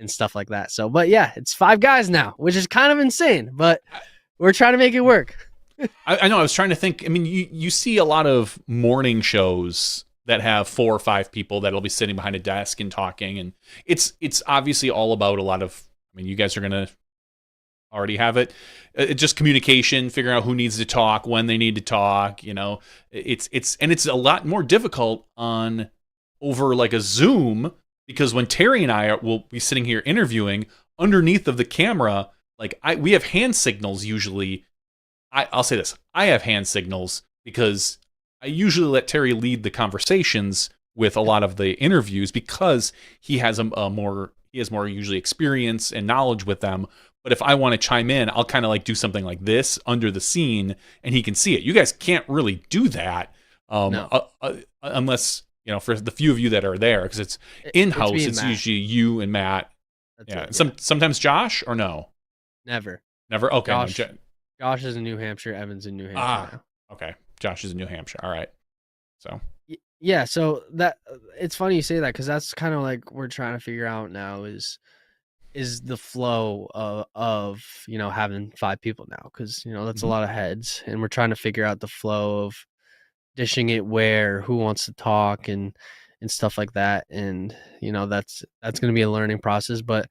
stuff like that. So, but yeah, it's 5 guys now, which is kind of insane, but we're trying to make it work. I know. I was trying to think. I mean, you see a lot of morning shows that have 4 or 5 people that'll be sitting behind a desk and talking, and it's obviously all about a lot of. I mean, you guys are gonna already have it. Just communication, figuring out who needs to talk, when they need to talk. It's a lot more difficult on over like a Zoom, because when Terry and I will be sitting here interviewing, underneath of the camera, like we have hand signals usually. I'll say this: I have hand signals because I usually let Terry lead the conversations with a lot of the interviews, because he has more usually experience and knowledge with them. But if I want to chime in, I'll kind of like do something like this under the scene, and he can see it. You guys can't really do that unless, for the few of you that are there, because it's in-house. It's usually you and Matt. That's sometimes Josh, or no? Never. Okay. Josh is in New Hampshire. Evan's in New Hampshire now. Okay. Josh is in New Hampshire. All right. So. Yeah. So that it's funny you say that, because that's kind of like we're trying to figure out now is the flow of having 5 people now, because that's a lot of heads, and we're trying to figure out the flow of dishing it who wants to talk and stuff like that, and that's going to be a learning process. But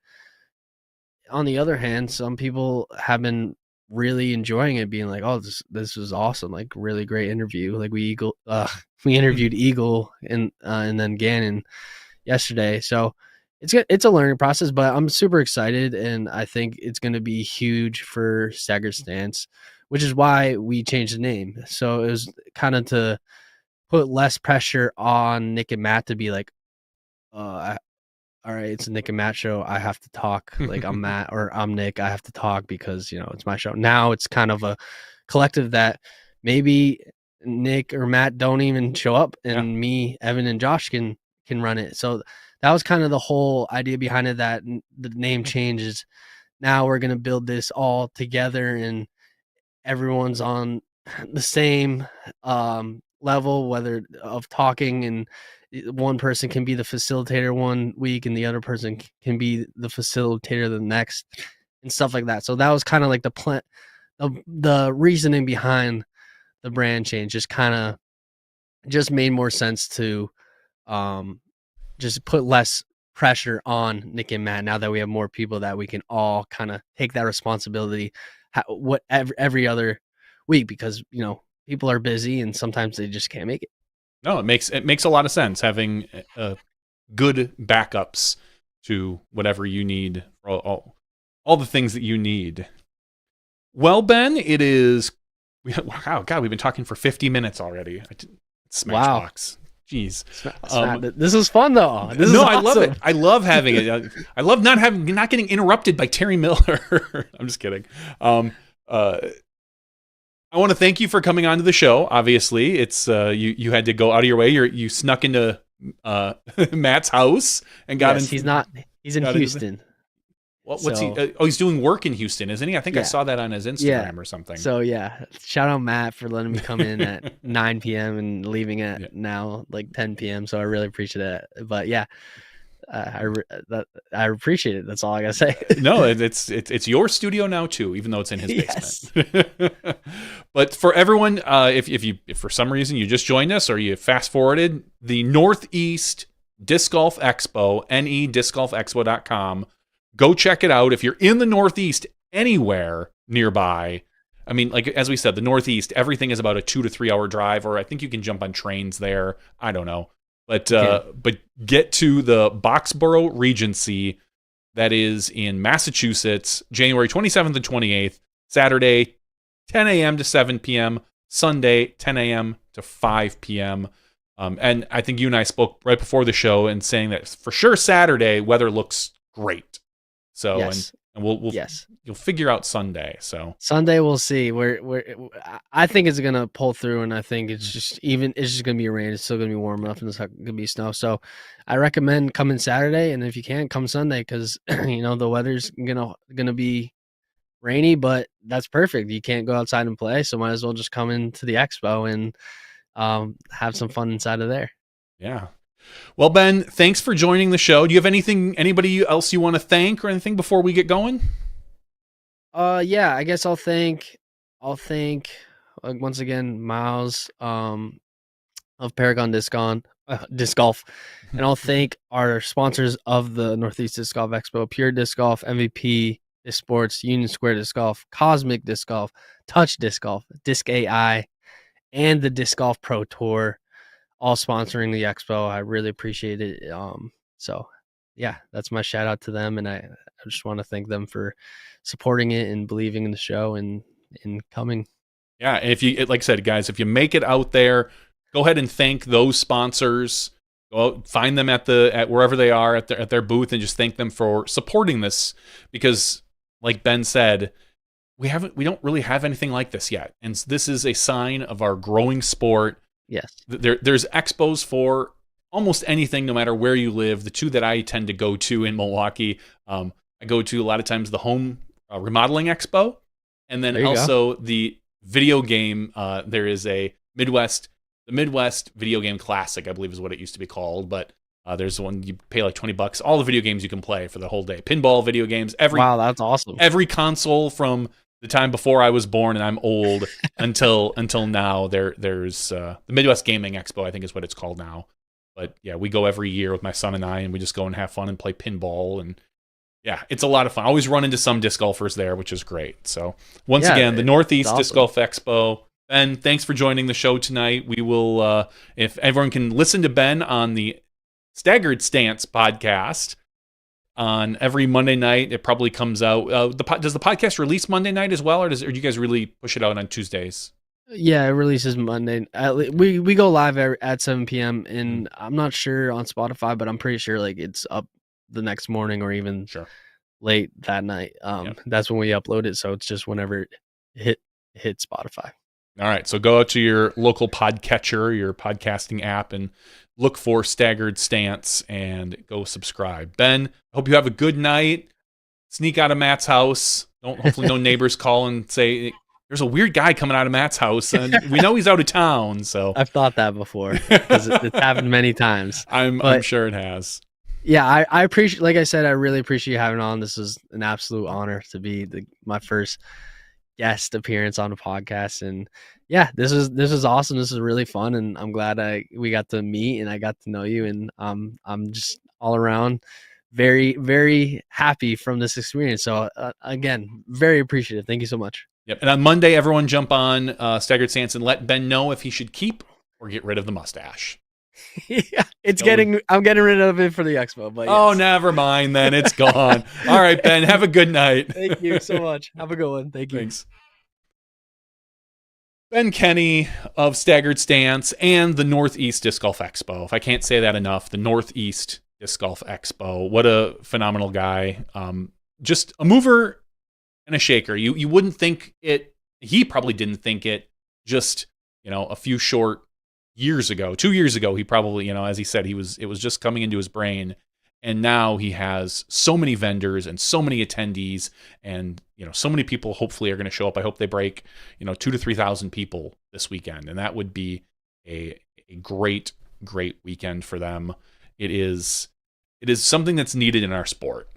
on the other hand, some people have been really enjoying it, being like, oh, this was awesome, like really great interview. Like we interviewed Eagle and then Gannon yesterday, so it's a learning process, but I'm super excited, and I think it's going to be huge for Staggered Stance, which is why we changed the name. So it was kind of to put less pressure on Nick and Matt to be like, all right, it's a Nick and Matt show, I have to talk. Like, I'm Matt or I'm Nick, I have to talk because, it's my show. Now it's kind of a collective that maybe Nick or Matt don't even show up, and me, Evan, and Josh can run it. So that was kind of the whole idea behind it, that the name changes. Now we're going to build this all together, and everyone's on the same level, whether of talking, and one person can be the facilitator one week and the other person can be the facilitator the next, and stuff like that. So that was kind of like the plan, the reasoning behind the brand change. Just kind of just made more sense to just put less pressure on Nick and Matt, now that we have more people that we can all kind of take that responsibility every other week, because people are busy and sometimes they just can't make it. No, it makes a lot of sense having good backups to whatever you need, all the things that you need. Well, Ben, it is. Wow, God, we've been talking for 50 minutes already. SmashBoxx. Wow. Jeez. This is fun though. This is awesome. I love it. I love having it. I love not getting interrupted by Terry Miller. I'm just kidding. I want to thank you for coming on to the show. Obviously, it's you had to go out of your way. You snuck into Matt's house and got in. He's in Houston. What's he? He's doing work in Houston, isn't he? I think I saw that on his Instagram or something. So shout out Matt for letting me come in at 9 p.m. and leaving at now like 10 p.m. So I really appreciate it. But I appreciate it. That's all I gotta say. No, it's your studio now too, even though it's in his basement. But for everyone, if for some reason you just joined us or you fast forwarded, the Northeast Disc Golf Expo, nediscgolfexpo.com. Go check it out if you're in the Northeast anywhere nearby. I mean, like as we said, the Northeast, everything is about a 2 to 3 hour drive, or I think you can jump on trains there. I don't know. But get to the Boxborough Regency, that is in Massachusetts, January 27th and 28th, Saturday, 10 a.m. to 7 p.m., Sunday, 10 a.m. to 5 p.m. And I think you and I spoke right before the show and saying that for sure Saturday, weather looks great. So, yes. and we'll Yes. you'll figure out Sunday. So Sunday we'll see. I think it's gonna pull through, and I think it's just gonna be rain. It's still gonna be warm enough, and it's not gonna be snow. So I recommend coming Saturday, and if you can, come Sunday because the weather's gonna be rainy, but that's perfect. You can't go outside and play, so might as well just come into the expo and have some fun inside of there. yeah. Well, Ben, thanks for joining the show. Do you have anybody else you want to thank or anything before we get going? Yeah, I guess I'll thank once again Miles of Paragon Disc Golf, and I'll thank our sponsors of the Northeast Disc Golf Expo: Pure Disc Golf, MVP Disc Sports, Union Square Disc Golf, Cosmic Disc Golf, Touch Disc Golf, Disc AI, and the Disc Golf Pro Tour, all sponsoring the expo. I really appreciate it. So yeah, that's my shout out to them, and I just want to thank them for supporting it and believing in the show and coming. Yeah, and if you, like I said, guys, if you make it out there, go ahead and thank those sponsors. Go out, find them at wherever they are at their booth, and just thank them for supporting this. Because, like Ben said, we don't really have anything like this yet, and this is a sign of our growing sport. Yes, there's expos for almost anything, no matter where you live. The two that I tend to go to in Milwaukee, I go to a lot of times the home remodeling expo, and then also the video game. There is the Midwest Video Game Classic, I believe is what it used to be called, but there's one you pay like $20. All the video games you can play for the whole day. Pinball video games. Wow, that's awesome. Every console from the time before I was born, and I'm old, until now. There's the Midwest Gaming Expo, I think is what it's called now. But yeah, we go every year with my son and I, and we just go and have fun and play pinball, and yeah, it's a lot of fun. I always run into some disc golfers there, which is great. So once again, the Northeast Disc Golf Expo. Ben, thanks for joining the show tonight. We will, if everyone can listen to Ben on the Staggered Stance podcast on every Monday night, it probably comes out. Does the podcast release Monday night as well, or do you guys really push it out on Tuesdays? Yeah, it releases Monday. We go live at 7 p.m. and I'm not sure on Spotify, but I'm pretty sure like it's up the next morning or even late that night. That's when we upload it, so it's just whenever it hit Spotify. All right, so go out to your local podcatcher, your podcasting app, and look for Staggered Stance and go subscribe. Ben, I hope you have a good night. Sneak out of Matt's house. Hopefully no neighbors call and say, there's a weird guy coming out of Matt's house, and we know he's out of town. So I've thought that before because it's happened many times. I'm sure it has. Yeah, I appreciate. Like I said, I really appreciate you having on. This is an absolute honor to be my first guest appearance on a podcast, and yeah, this is awesome. This is really fun, and I'm glad we got to meet and I got to know you, and I'm just all around very, very happy from this experience. So again, very appreciative. Thank you so much. Yep. And on Monday, everyone jump on Staggered Stance and let Ben know if he should keep or get rid of the mustache. Yeah, I'm getting rid of it for the expo. But oh, never mind then. It's gone. All right, Ben, have a good night. Thank you so much. Have a good one. Thank you. Thanks. Ben Kenney of Staggered Stance and the Northeast Disc Golf Expo. If I can't say that enough, the Northeast Disc Golf Expo. What a phenomenal guy. Just a mover and a shaker. You wouldn't think it. He probably didn't think it just, a few short years ago, 2 years ago, he probably, as he said, it was just coming into his brain. And now he has so many vendors and so many attendees, and so many people hopefully are going to show up. I hope they break 2,000 to 3,000 people this weekend, and that would be a great weekend for them. It is something that's needed in our sport.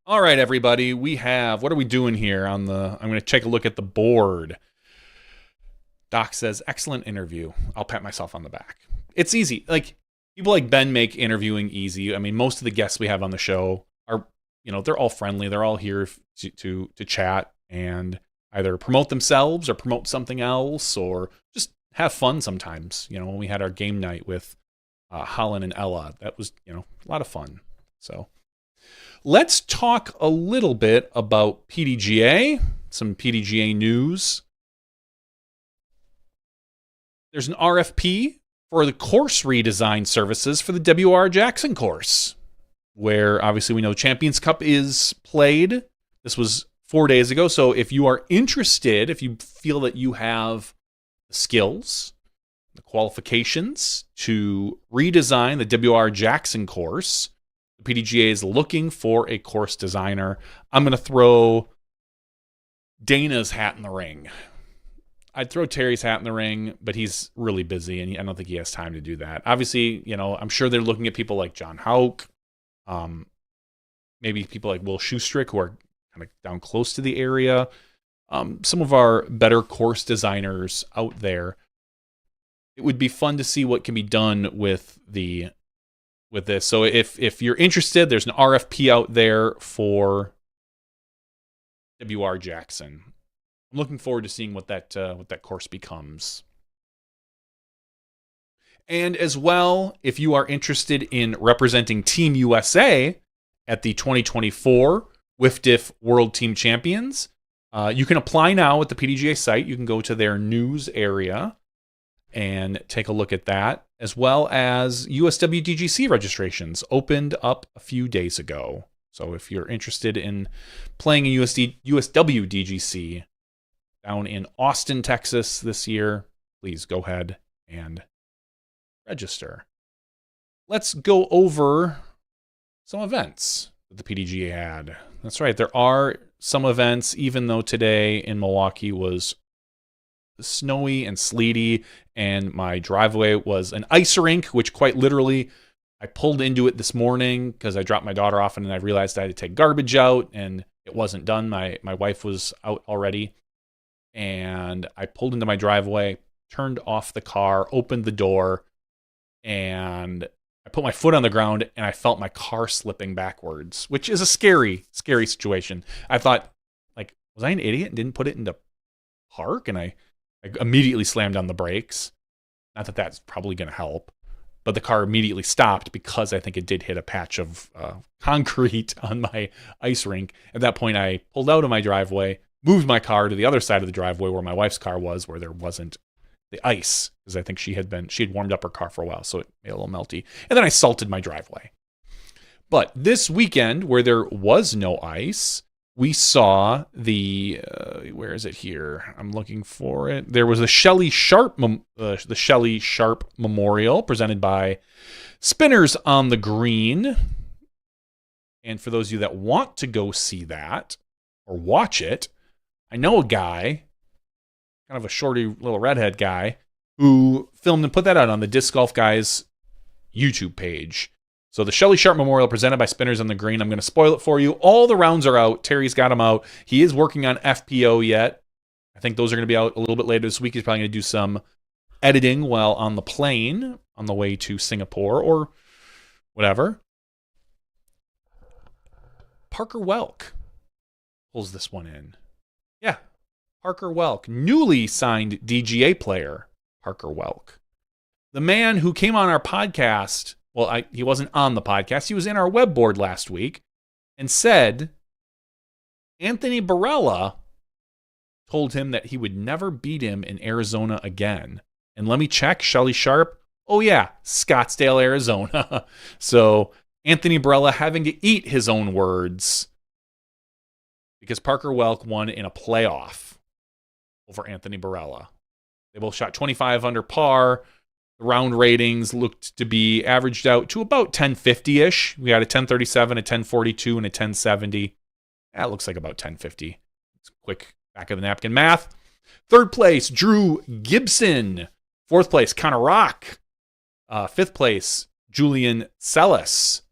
All right, everybody, what are we doing here I'm going to take a look at the board. Doc says, excellent interview. I'll pat myself on the back. It's easy. Like, people like Ben make interviewing easy. I mean, most of the guests we have on the show are, they're all friendly. They're all here to chat and either promote themselves or promote something else or just have fun sometimes. When we had our game night with Holland and Ella, that was, a lot of fun. So let's talk a little bit about PDGA, some PDGA news. There's an RFP for the course redesign services for the W.R. Jackson course. where obviously we know Champions Cup is played. This was 4 days ago. So if you are interested, if you feel that you have the skills, the qualifications to redesign the W.R. Jackson course, the PDGA is looking for a course designer. I'm going to throw Dana's hat in the ring. I'd throw Terry's hat in the ring, but he's really busy, and I don't think he has time to do that. Obviously, I'm sure they're looking at people like John Hauk, maybe people like Will Schustrick, who are kind of down close to the area. Some of our better course designers out there. It would be fun to see what can be done with this. So if you're interested, there's an RFP out there for W.R. Jackson. I'm looking forward to seeing what that course becomes. And as well, if you are interested in representing Team USA at the 2024 WIFDIF World Team Champions, you can apply now at the PDGA site. You can go to their news area and take a look at that, as well as USWDGC registrations opened up a few days ago. So if you're interested in playing a USWDGC down in Austin, Texas this year, please go ahead and register. Let's go over some events that the PDGA had. That's right, there are some events, even though today in Milwaukee was snowy and sleety, and my driveway was an ice rink, which quite literally I pulled into it this morning because I dropped my daughter off and then I realized I had to take garbage out and it wasn't done. My wife was out already, and I pulled into my driveway, turned off the car, opened the door, and I put my foot on the ground and I felt my car slipping backwards, which is a scary, scary situation. I thought, was I an idiot and didn't put it into park? And I immediately slammed on the brakes. Not that that's probably going to help, but the car immediately stopped because I think it did hit a patch of concrete on my ice rink. At that point, I pulled out of my driveway, moved my car to the other side of the driveway where my wife's car was, where there wasn't the ice, because I think she had warmed up her car for a while, so it made a little melty. And then I salted my driveway. But this weekend, where there was no ice, we saw the where is it here? I'm looking for it. There was the Shelley Sharp Memorial presented by Spinners on the Green. And for those of you that want to go see that or watch it, I know a guy, kind of a shorty little redhead guy, who filmed and put that out on the Disc Golf Guys YouTube page. So the Shelley Sharp Memorial presented by Spinners on the Green. I'm going to spoil it for you. All the rounds are out. Terry's got them out. He is working on FPO yet. I think those are going to be out a little bit later this week. He's probably going to do some editing while on the plane on the way to Singapore or whatever. Parker Welk pulls this one in. Yeah, Parker Welk, newly signed DGA player, Parker Welk. The man who came on our podcast, well, he wasn't on the podcast, he was in our web board last week, and said Anthony Barella told him that he would never beat him in Arizona again. And let me check, Shelley Sharp, oh yeah, Scottsdale, Arizona. So Anthony Barella having to eat his own words because Parker Welk won in a playoff over Anthony Barella. They both shot 25 under par. The round ratings looked to be averaged out to about 1050-ish. We had a 1037, a 1042, and a 1070. That looks like about 1050. It's quick back of the napkin math. Third place, Drew Gibson. Fourth place, Connor Rock. Fifth place, Julian Sellis.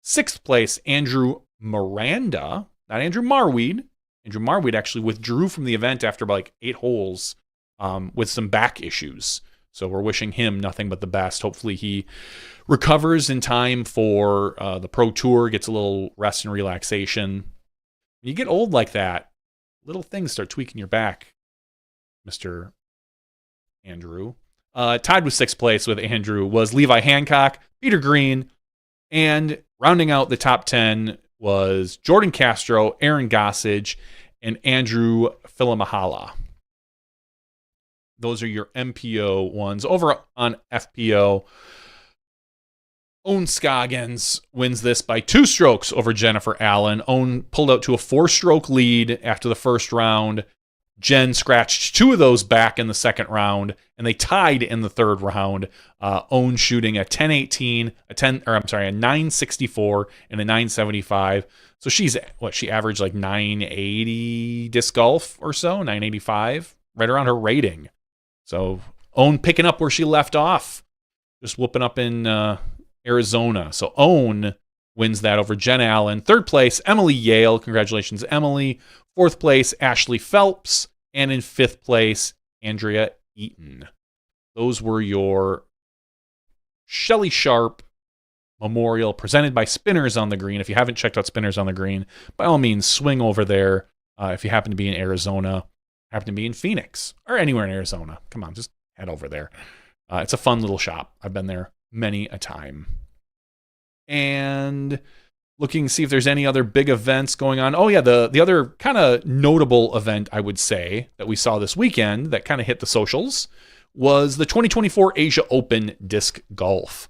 Sixth place, Andrew Miranda. Not Andrew Marweed. Andrew Marweed actually withdrew from the event after like 8 holes with some back issues. So we're wishing him nothing but the best. Hopefully he recovers in time for the Pro Tour, gets a little rest and relaxation. When you get old like that, little things start tweaking your back, Mr. Andrew. Tied with 6th place with Andrew was Levi Hancock, Peter Green, and rounding out the top 10 was Jordan Castro, Aaron Gossage, and Andrew Filamahala. Those are your MPO ones. Over on FPO, Owen Scoggins wins this by 2 strokes over Jennifer Allen. Owen pulled out to a 4-stroke lead after the first round. Jen scratched 2 of those back in the second round, and they tied in the third round. Owen shooting a 10-18, a 964 and a 975. So she averaged like 980 disc golf or so, 985, right around her rating. So Owen picking up where she left off, just whooping up in Arizona. So Owen wins that over Jen Allen. Third place, Emily Yale. Congratulations, Emily. Fourth place, Ashley Phelps. And in fifth place, Andrea Eaton. Those were your Shelly Sharp Memorial presented by Spinners on the Green. If you haven't checked out Spinners on the Green, by all means, swing over there. If you happen to be in Arizona, happen to be in Phoenix, or anywhere in Arizona, come on, just head over there. It's a fun little shop. I've been there many a time. And looking to see if there's any other big events going on. Oh, yeah, the other kind of notable event, I would say, that we saw this weekend that kind of hit the socials was the 2024 Asia Open Disc Golf.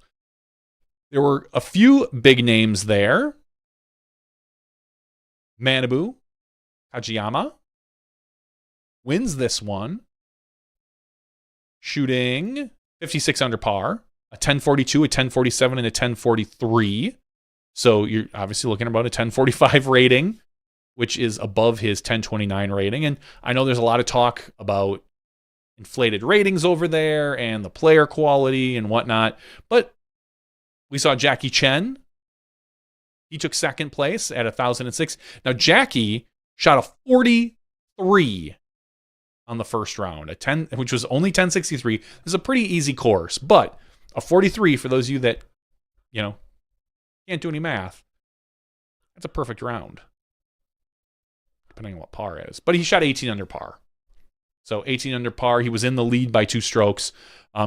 There were a few big names there. Manabu Kajiyama wins this one, shooting 56 under par, a 1042, a 1047, and a 1043. So you're obviously looking at about a 1045 rating, which is above his 1029 rating. And I know there's a lot of talk about inflated ratings over there and the player quality and whatnot, but we saw Jackie Chen. He took second place at 1,006. Now, Jackie shot a 43 on the first round, which was only 1063. This is a pretty easy course, but a 43, for those of you that, can't do any math, that's a perfect round, depending on what par is. But he shot 18 under par. So 18 under par, he was in the lead by 2 strokes.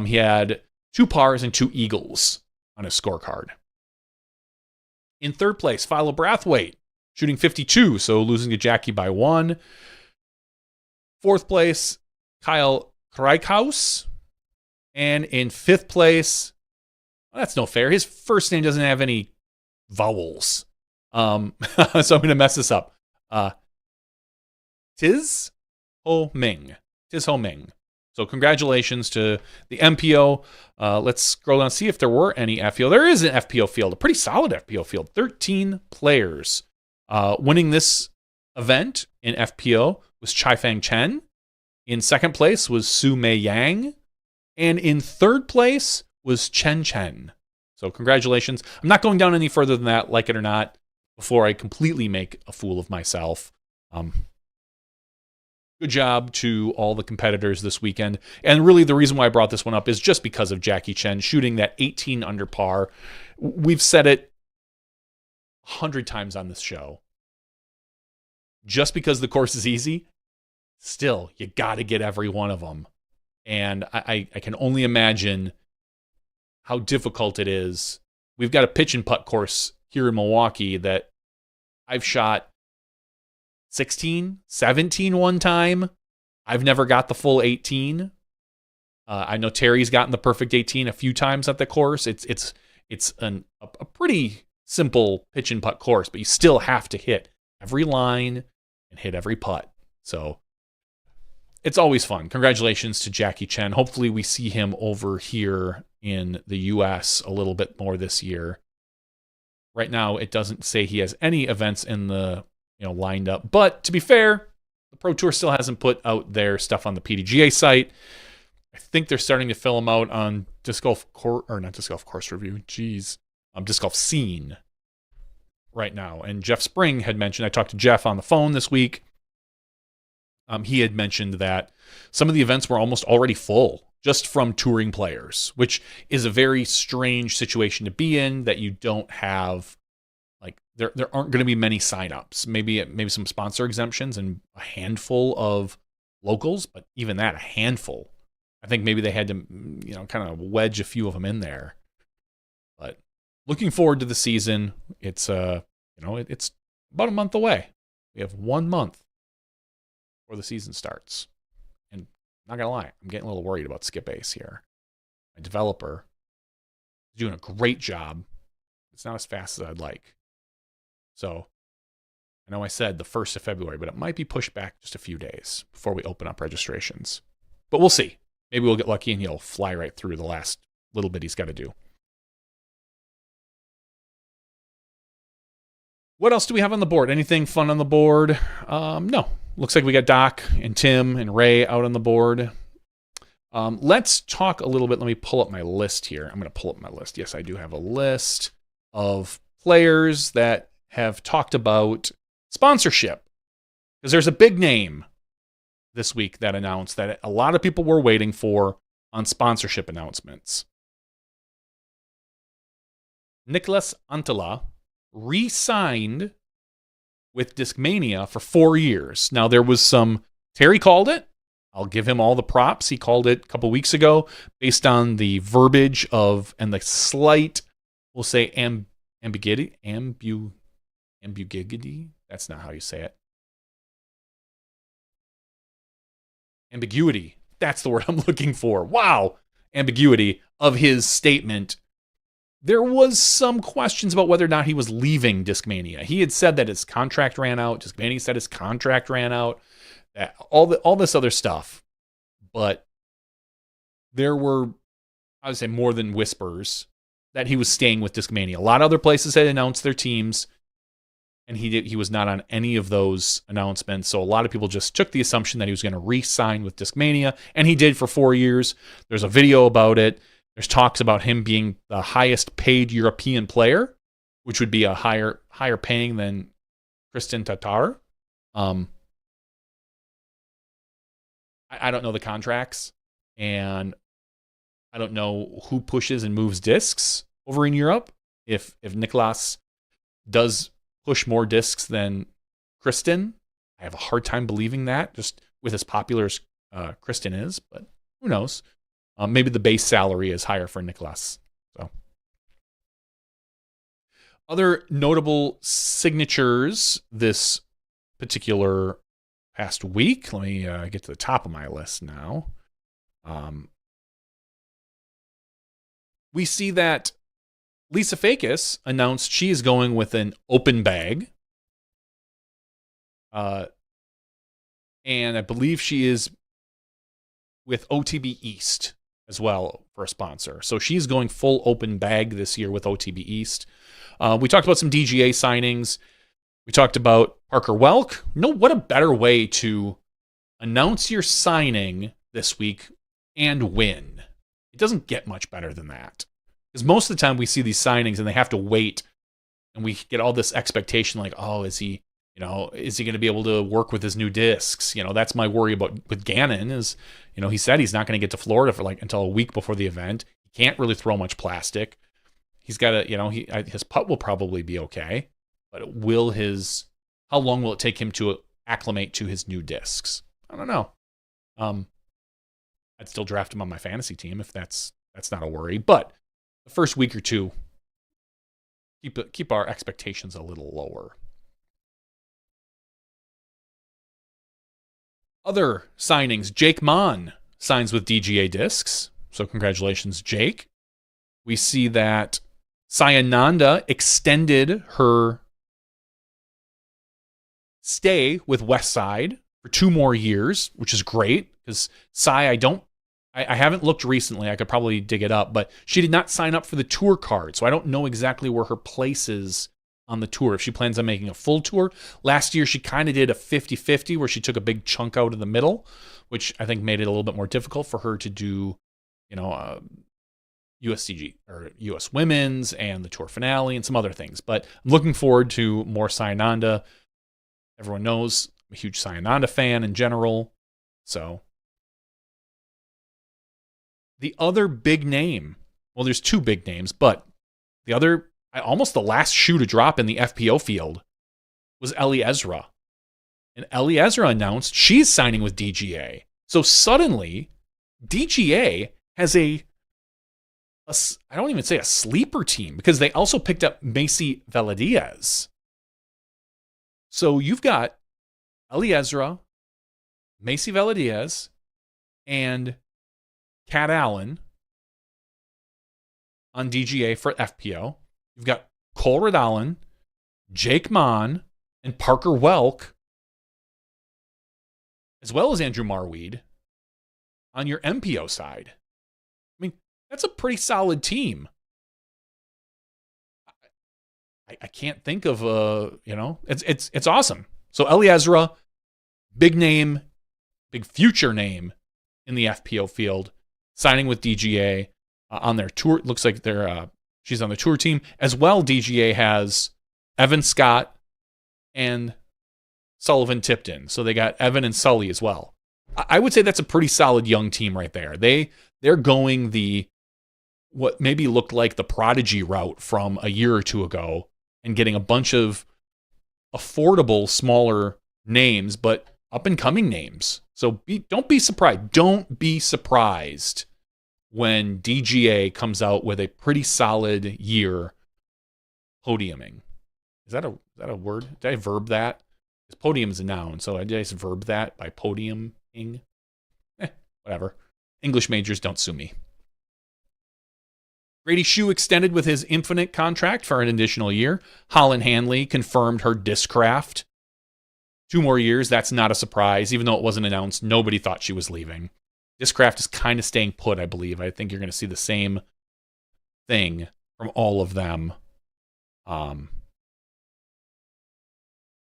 He had 2 pars and 2 eagles on his scorecard. In third place, Philo Brathwaite, shooting 52, so losing to Jackie by 1. Fourth place, Kyle Kreikhaus. And in fifth place, well, that's no fair. His first name doesn't have any vowels. So I'm going to mess this up. Tiz Ho Ming. So congratulations to the MPO. Let's scroll down and see if there were any FPO. There is an FPO field, a pretty solid FPO field. 13 players. Winning this event in FPO was Chai-Fang Chen. In second place was Su Mei Yang. And in third place was Chen Chen. So congratulations. I'm not going down any further than that, like it or not, before I completely make a fool of myself. Good job to all the competitors this weekend. And really the reason why I brought this one up is just because of Jackie Chen shooting that 18 under par. We've said it 100 times on this show. Just because the course is easy, still, you got to get every one of them. And I can only imagine how difficult it is. We've got a pitch and putt course here in Milwaukee that I've shot 16, 17 one time. I've never got the full 18. I know Terry's gotten the perfect 18 a few times at the course. It's a pretty simple pitch and putt course, but you still have to hit every line and hit every putt. So it's always fun. Congratulations to Jackie Chen. Hopefully we see him over here in the U.S. a little bit more this year. Right now, it doesn't say he has any events in the lined up. But to be fair, the Pro Tour still hasn't put out their stuff on the PDGA site. I think they're starting to fill them out on Disc Golf Course Review. Disc Golf Scene right now. And Jeff Spring had mentioned, I talked to Jeff on the phone this week. He had mentioned that some of the events were almost already full just from touring players, which is a very strange situation to be in, that you don't have, like, there aren't going to be many signups. Maybe some sponsor exemptions and a handful of locals, but even that, a handful. I think maybe they had to, kind of wedge a few of them in there. But looking forward to the season. It's it's about a month away. We have 1 month before the season starts. And not gonna lie, I'm getting a little worried about Skip Ace here. My developer is doing a great job It's not as fast as I'd like. So I know I said the 1st of February, but it might be pushed back just a few days before we open up registrations. But we'll see. Maybe we'll get lucky and he'll fly right through the last little bit he's got to do. What else do we have on the board? Anything fun on the board? No. Looks like we got Doc and Tim and Ray out on the board. Let's talk a little bit. Let me pull up my list here. I'm going to pull up my list. Yes, I do have a list of players that have talked about sponsorship. Because there's a big name this week that announced that a lot of people were waiting for on sponsorship announcements. Nicholas Antela re-signed with Discmania for 4 years. Now, there was some... Terry called it. I'll give him all the props. He called it a couple weeks ago based on the verbiage of and the slight, we'll say, ambiguity. Ambiguity? That's not how you say it. Ambiguity. That's the word I'm looking for. Wow. Ambiguity of his statement. There was some questions about whether or not he was leaving Discmania. He had said that his contract ran out. Discmania said his contract ran out. All this other stuff. But there were, I would say, more than whispers that he was staying with Discmania. A lot of other places had announced their teams, and he was not on any of those announcements. So a lot of people just took the assumption that he was going to re-sign with Discmania, and he did for 4 years. There's a video about it. There's talks about him being the highest paid European player, which would be a higher paying than Kristen Tatar. I don't know the contracts, and I don't know who pushes and moves discs over in Europe. If Niklas does push more discs than Kristen, I have a hard time believing that, just with as popular as Kristen is, but who knows? Maybe the base salary is higher for Niklas. So, other notable signatures this particular past week. Let me get to the top of my list now. We see that Lisa Fakis announced she is going with an open bag. And I believe she is with OTB East as well for a sponsor. So she's going full open bag this year with OTB East. We talked about some DGA signings. We talked about Parker Welk. What a better way to announce your signing this week and win. It doesn't get much better than that. Because most of the time we see these signings and they have to wait, and we get all this expectation like, oh, is he going to be able to work with his new discs? That's my worry with Gannon is, he said he's not going to get to Florida for until a week before the event. He can't really throw much plastic. He's got to, his putt will probably be okay. But how long will it take him to acclimate to his new discs? I don't know. I'd still draft him on my fantasy team if that's not a worry. But the first week or two, keep our expectations a little lower. Other signings. Jake Mon signs with DGA Discs. So congratulations, Jake. We see that Sayananda extended her stay with Westside for 2 more years, which is great because I haven't looked recently. I could probably dig it up, but she did not sign up for the tour card, so I don't know exactly where her place is on the tour. If she plans on making a full tour. Last year, she kind of did a 50-50 where she took a big chunk out of the middle, which I think made it a little bit more difficult for her to do, USCG or US Women's and the tour finale and some other things. But I'm looking forward to more Sayananda. Everyone knows I'm a huge Sayananda fan in general. So the other big name, well, there's 2 big names, but the other, almost the last shoe to drop in the FPO field was Ellie Ezra. And Ellie Ezra announced she's signing with DGA. So suddenly, DGA has I don't even say a sleeper team, because they also picked up Macy Valadiez. So you've got Ellie Ezra, Macy Valadiez, and Kat Allen on DGA for FPO. You've got Cole Redallen, Jake Mon, and Parker Welk, as well as Andrew Marweed, on your MPO side. I mean, that's a pretty solid team. I can't think of it's awesome. So Eli Ezra, big name, big future name in the FPO field, signing with DGA on their tour. Looks like she's on the tour team as well. DGA has Evan Scott and Sullivan Tipton, so they got Evan and Sully as well. I would say that's a pretty solid young team right there. They're going what maybe looked like the prodigy route from a year or two ago, and getting a bunch of affordable, smaller names, but up-and-coming names. So don't be surprised. Don't be surprised when DGA comes out with a pretty solid year podiuming. Is that a word? Did I verb that? Because podium is a noun, so I just verb that by podiuming. Whatever. English majors, don't sue me. Grady Shue extended with his Infinite contract for an additional year. Holland Hanley confirmed her Discraft. 2 more years, that's not a surprise. Even though it wasn't announced, nobody thought she was leaving. Discraft is kind of staying put, I believe. I think you're going to see the same thing from all of them.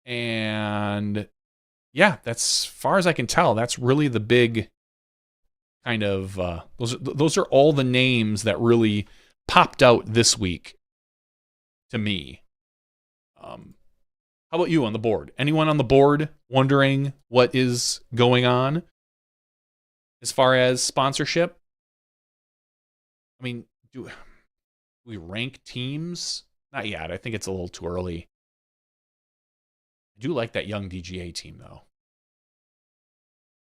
And yeah, that's, as far as I can tell, that's really the big kind of, those are all the names that really popped out this week to me. How about you on the board? Anyone on the board wondering what is going on as far as sponsorship? I mean, do we rank teams? Not yet. I think it's a little too early. I do like that young DGA team, though.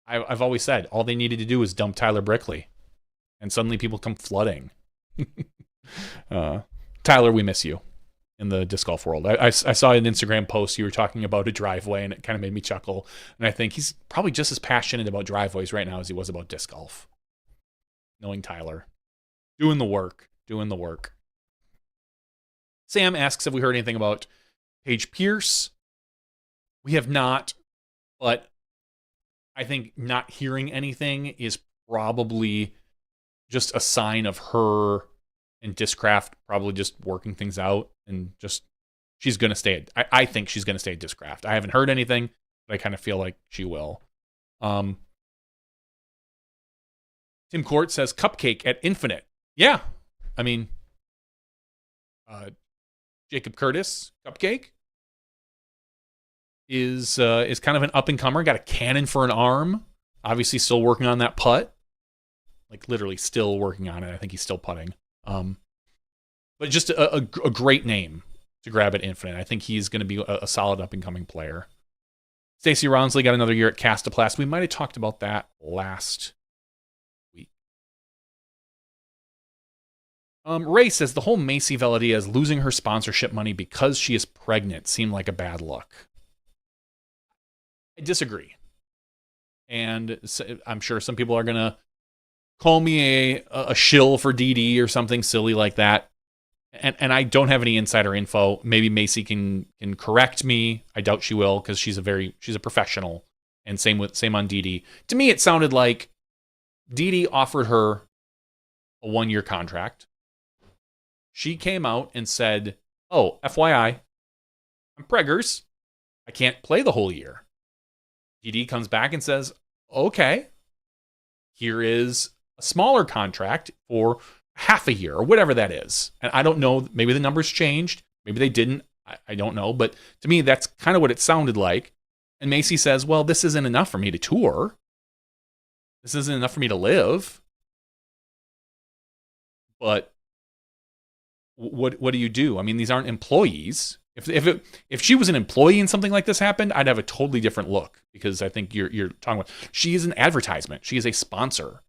I've always said all they needed to do was dump Tyler Brickley, and suddenly people come flooding. Tyler, we miss you in the disc golf world. I saw an Instagram post you were talking about a driveway, and it kind of made me chuckle. And I think he's probably just as passionate about driveways right now as he was about disc golf. Knowing Tyler. Doing the work. Sam asks if we heard anything about Paige Pierce. We have not, but I think not hearing anything is probably just a sign of her and Discraft probably just working things out, and just she's going to stay. I think she's going to stay at Discraft. I haven't heard anything, but I kind of feel like she will. Tim Court says Cupcake at Infinite. Yeah, I mean, Jacob Curtis, Cupcake, is kind of an up-and-comer. Got a cannon for an arm. Obviously still working on that putt. Like, literally still working on it. I think he's still putting. But just a great name to grab at Infinite. I think he's going to be a solid up-and-coming player. Stacey Ronsley got another year at Castoplast. We might have talked about that last week. Ray says the whole Macy Valdez losing her sponsorship money because she is pregnant seemed like a bad look. I disagree. And I'm sure some people are going to call me a shill for DD or something silly like that. And I don't have any insider info. Maybe Macy can correct me. I doubt she will, because she's a professional. And same on DD. To me, it sounded like DD offered her a 1-year contract. She came out and said, "Oh, FYI, I'm preggers. I can't play the whole year." DD comes back and says, "Okay, here is a smaller contract for half a year," or whatever that is. And I don't know, maybe the numbers changed, maybe they didn't, I don't know, but to me that's kind of what it sounded like. And Macy says, "Well, this isn't enough for me to tour. This isn't enough for me to live. But what do you do? I mean, these aren't employees. If she was an employee and something like this happened, I'd have a totally different look, because I think you're talking about, she is an advertisement. She is a sponsor.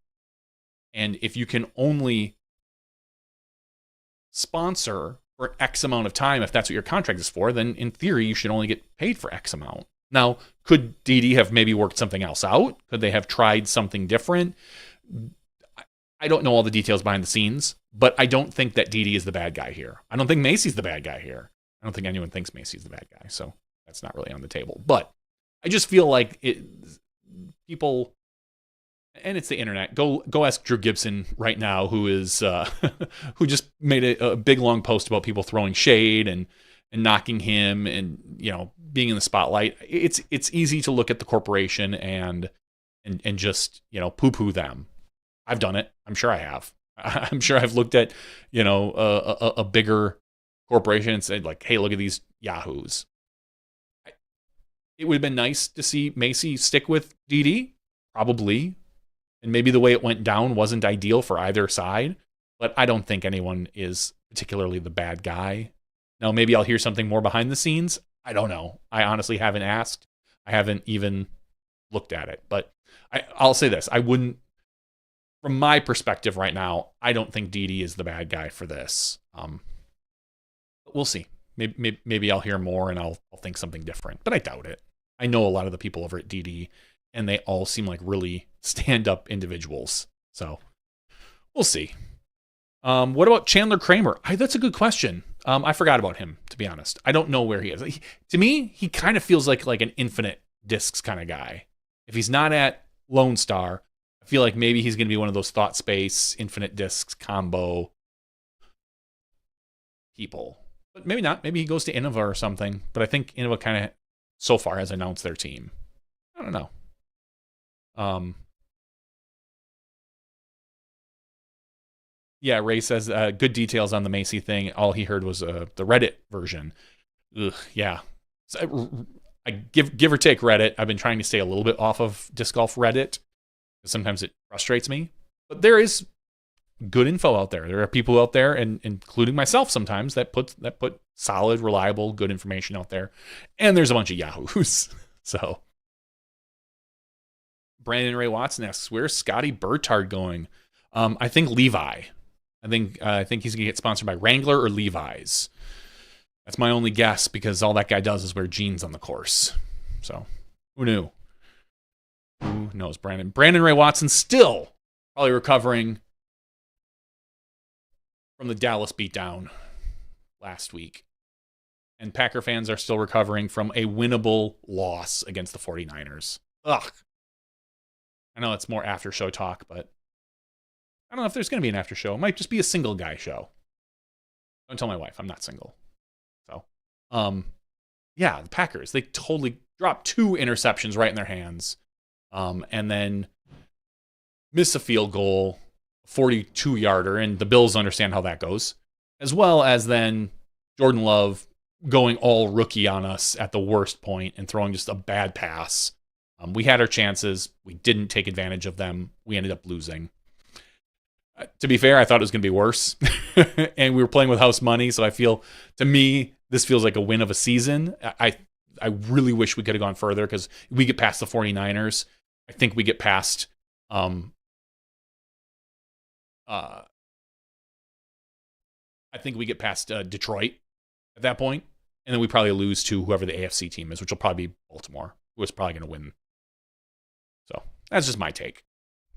And if you can only sponsor for X amount of time, if that's what your contract is for, then in theory, you should only get paid for X amount. Now, could DD have maybe worked something else out? Could they have tried something different? I don't know all the details behind the scenes, but I don't think that Didi is the bad guy here. I don't think Macy's the bad guy here. I don't think anyone thinks Macy's the bad guy, so that's not really on the table. But I just feel like people, and it's the internet. Go ask Drew Gibson right now, who is who just made a big long post about people throwing shade and knocking him, and being in the spotlight. It's easy to look at the corporation and just poo-poo them. I've done it. I'm sure I have. I'm sure I've looked at a bigger corporation and said, like, hey, look at these yahoos. It would have been nice to see Macy stick with DD, probably. And maybe the way it went down wasn't ideal for either side, but I don't think anyone is particularly the bad guy. Now, maybe I'll hear something more behind the scenes. I don't know. I honestly haven't asked. I haven't even looked at it. But I'll say this. I wouldn't, from my perspective right now, I don't think DD is the bad guy for this. But we'll see. Maybe I'll hear more and I'll think something different. But I doubt it. I know a lot of the people over at DD, and they all seem like really stand-up individuals. So we'll see. What about Chandler Kramer? That's a good question. I forgot about him, to be honest. I don't know where he is. To me, he kind of feels like an Infinite Discs kind of guy. If he's not at Lone Star, I feel like maybe he's going to be one of those Thought Space, Infinite Discs combo people. But maybe not. Maybe he goes to Innova or something. But I think Innova kind of, so far, has announced their team. I don't know. Yeah, Ray says good details on the Macy thing. All he heard was the Reddit version. Ugh, yeah. So I give or take Reddit. I've been trying to stay a little bit off of disc golf Reddit. Sometimes it frustrates me, but there is good info out there. There are people out there, and including myself sometimes, that put solid, reliable, good information out there. And there's a bunch of yahoos. So Brandon Ray Watson asks, where's Scotty Bertard going? I think Levi. I think he's gonna get sponsored by Wrangler or Levi's. That's my only guess, because all that guy does is wear jeans on the course. So who knew? Who knows? Brandon Ray Watson still probably recovering from the Dallas beatdown last week. And Packer fans are still recovering from a winnable loss against the 49ers. Ugh. I know it's more after show talk, but I don't know if there's going to be an after show. It might just be a single guy show. Don't tell my wife I'm not single. So, yeah, the Packers, they totally dropped 2 interceptions right in their hands. And then miss a field goal, 42-yarder, and the Bills understand how that goes. As well as then Jordan Love going all rookie on us at the worst point and throwing just a bad pass. We had our chances. We didn't take advantage of them. We ended up losing. To be fair, I thought it was going to be worse. And we were playing with house money, so to me, this feels like a win of a season. I really wish we could have gone further, because we get past the 49ers. I think we get past Detroit at that point, and then we probably lose to whoever the AFC team is, which will probably be Baltimore, who is probably going to win. So that's just my take.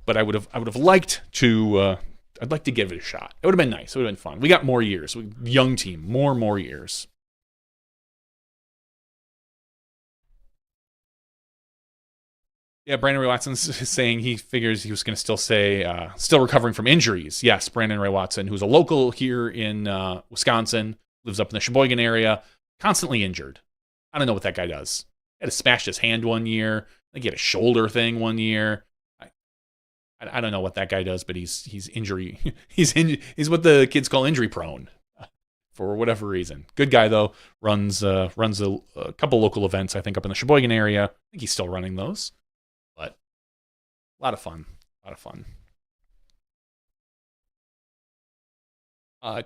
But I would have liked to. I'd like to give it a shot. It would have been nice. It would have been fun. We got more years. Young team, more years. Yeah, Brandon Ray Watson's saying he figures he was going to still say, still recovering from injuries. Yes, Brandon Ray Watson, who's a local here in Wisconsin, lives up in the Sheboygan area, constantly injured. I don't know what that guy does. He had to smash his hand one year. I think he had a shoulder thing one year. I don't know what that guy does, but he's injury. He's what the kids call injury prone for whatever reason. Good guy though. Runs a couple local events, I think, up in the Sheboygan area. I think he's still running those. But a lot of fun.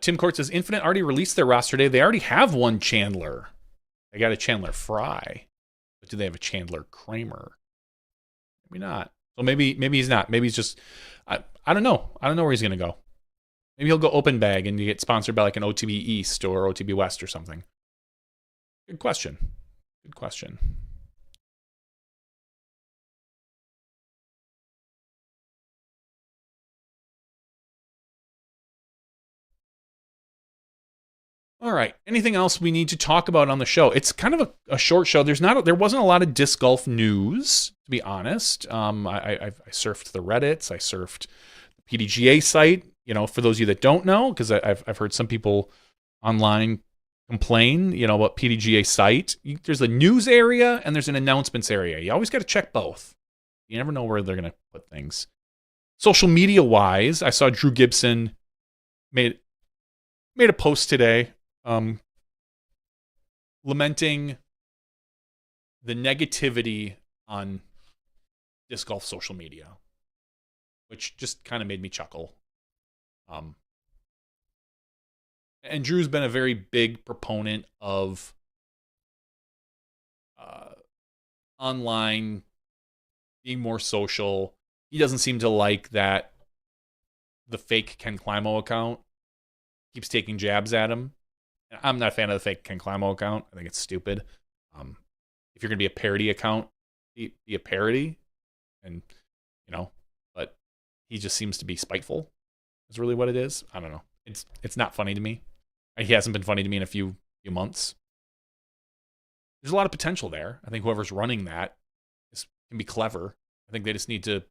Tim Court says Infinite already released their roster today. They already have one Chandler. They got a Chandler Fry, but do they have a Chandler Kramer? Maybe not. So maybe he's not. Maybe he's just. I don't know. I don't know where he's gonna go. Maybe he'll go open bag and get sponsored by like an OTB East or OTB West or something. Good question. All right. Anything else we need to talk about on the show? It's kind of a short show. There wasn't a lot of disc golf news, to be honest. I surfed the Reddits. I surfed the PDGA site. For those of you that don't know, because I've heard some people online complain, about PDGA site. There's a news area and there's an announcements area. You always got to check both. You never know where they're going to put things. Social media wise, I saw Drew Gibson made a post today, lamenting the negativity on disc golf social media, which just kind of made me chuckle. And Drew's been a very big proponent of online being more social. He doesn't seem to like that the fake Ken Climo account keeps taking jabs at him. I'm not a fan of the fake Ken Climo account. I think it's stupid. If you're going to be a parody account, be a parody. And, but he just seems to be spiteful is really what it is. I don't know. It's not funny to me. He hasn't been funny to me in a few months. There's a lot of potential there. I think whoever's running that can be clever. I think they just need to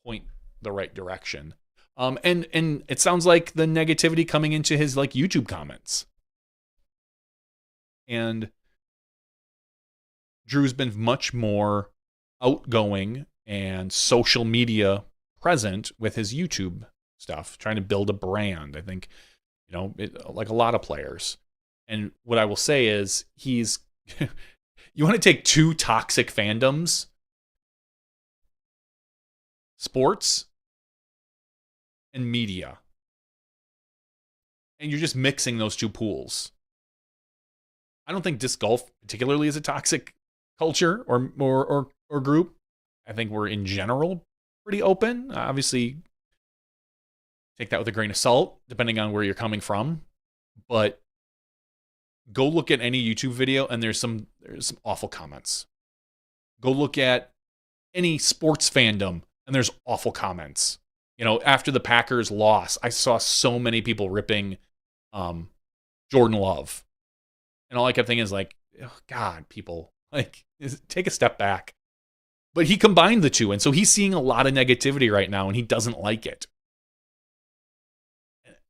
point the right direction. And it sounds like the negativity coming into his YouTube comments. And Drew's been much more outgoing and social media present with his YouTube stuff, trying to build a brand. I think, like a lot of players. And what I will say is he's, you want to take two toxic fandoms, sports and media, and you're just mixing those two pools. I don't think disc golf particularly is a toxic culture or group. I think we're in general pretty open. Obviously, take that with a grain of salt, depending on where you're coming from. But go look at any YouTube video, and there's some awful comments. Go look at any sports fandom, and there's awful comments. After the Packers loss, I saw so many people ripping Jordan Love. And all I kept thinking is oh, God, people, take a step back. But he combined the two, and so he's seeing a lot of negativity right now, and he doesn't like it.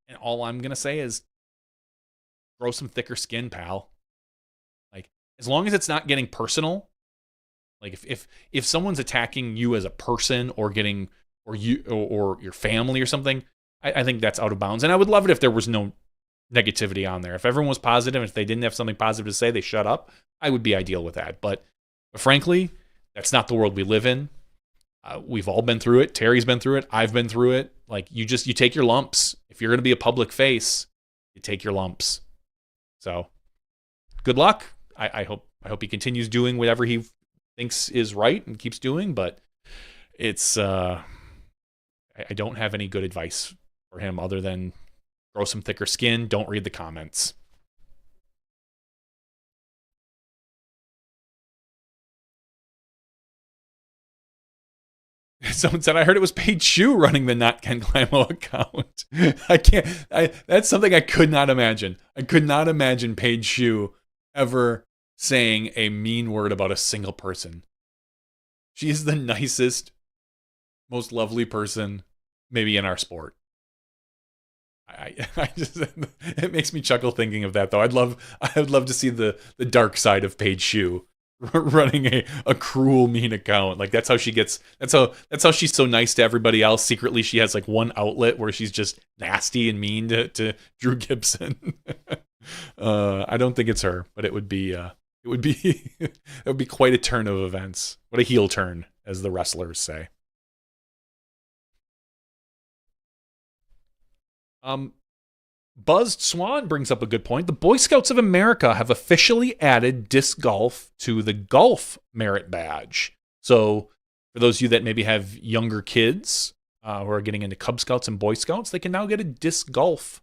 And all I'm going to say is grow some thicker skin, pal. As long as it's not getting personal, if someone's attacking you as a person or your family or something, I think that's out of bounds. And I would love it if there was no negativity on there. If everyone was positive, if they didn't have something positive to say, they shut up. I would be ideal with that. But frankly, that's not the world we live in. We've all been through it. Terry's been through it. I've been through it. You take your lumps. If you're going to be a public face, you take your lumps. So good luck. I hope he continues doing whatever he thinks is right and keeps doing, but it's I don't have any good advice for him other than grow some thicker skin. Don't read the comments. Someone said, I heard it was Paige Shue running the Not Ken Climo account. That's something I could not imagine. I could not imagine Paige Shue ever saying a mean word about a single person. She is the nicest, most lovely person maybe in our sport. I just, it makes me chuckle thinking of that though. I'd love to see the dark side of Paige Shue running a cruel, mean account. That's how she gets, that's how she's so nice to everybody else. Secretly she has one outlet where she's just nasty and mean to Drew Gibson. I don't think it's her, but it would be quite a turn of events. What a heel turn, as the wrestlers say. Buzzed Swan brings up a good point. The Boy Scouts of America have officially added disc golf to the golf merit badge. So for those of you that maybe have younger kids who are getting into Cub Scouts and Boy Scouts, they can now get a disc golf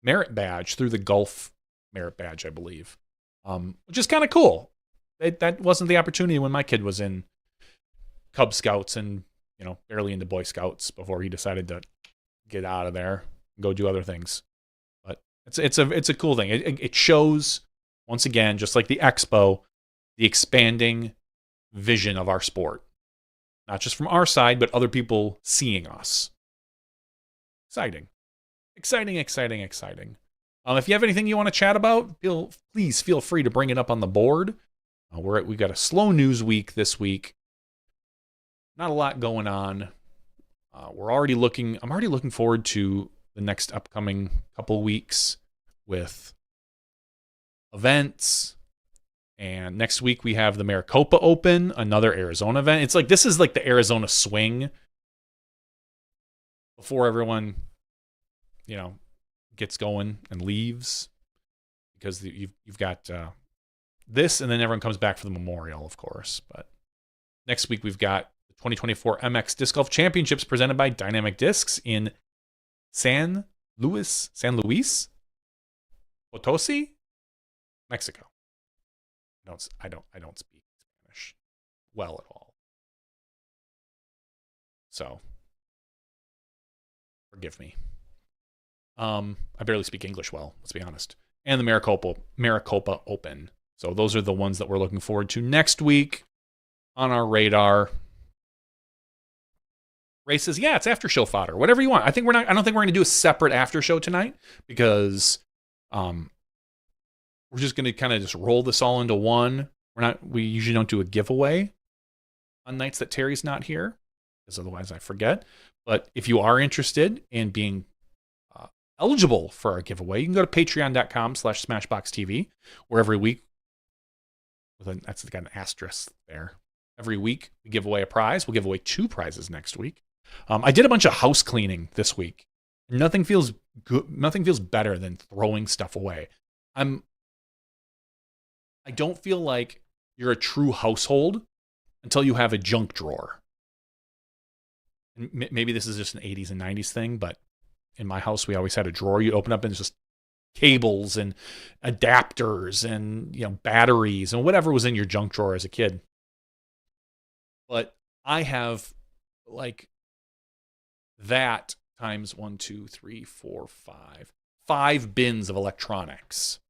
merit badge through the golf merit badge, I believe, which is kind of cool. That wasn't the opportunity when my kid was in Cub Scouts and barely into Boy Scouts before he decided to get out of there and go do other things. But It's a cool thing. It shows, once again, just like the Expo, the expanding vision of our sport. Not just from our side, but other people seeing us. Exciting. Exciting. If you have anything you want to chat about, please feel free to bring it up on the board. We've got a slow news week this week. Not a lot going on. I'm already looking forward to the next upcoming couple weeks with events. And next week we have the Maricopa Open, another Arizona event. It's like, this is like the Arizona swing before everyone, gets going and leaves, because you've got this, and then everyone comes back for the Memorial, of course. But next week we've got the 2024 MX Disc Golf Championships presented by Dynamic Discs in San Luis Potosi, Mexico. I don't speak Spanish well at all, so forgive me. I barely speak English well, let's be honest. And the Maricopa Open. So those are the ones that we're looking forward to next week on our radar. Ray says, yeah, it's after show fodder. Whatever you want. I don't think we're going to do a separate after show tonight, because we're just going to kind of just roll this all into one. We usually don't do a giveaway on nights that Terry's not here, because otherwise I forget. But if you are interested in being eligible for our giveaway, you can go to patreon.com/SmashBoxxTV, where every week, that's got an asterisk there. Every week we give away a prize. We'll give away 2 prizes next week. I did a bunch of house cleaning this week. Nothing feels good. Nothing feels better than throwing stuff away. I don't feel like you're a true household until you have a junk drawer. And maybe this is just an 80s and 90s thing, but in my house, we always had a drawer you open up and it's just cables and adapters and batteries and whatever was in your junk drawer as a kid. But I have like that times 1, 2, 3, 4, 5 bins of electronics.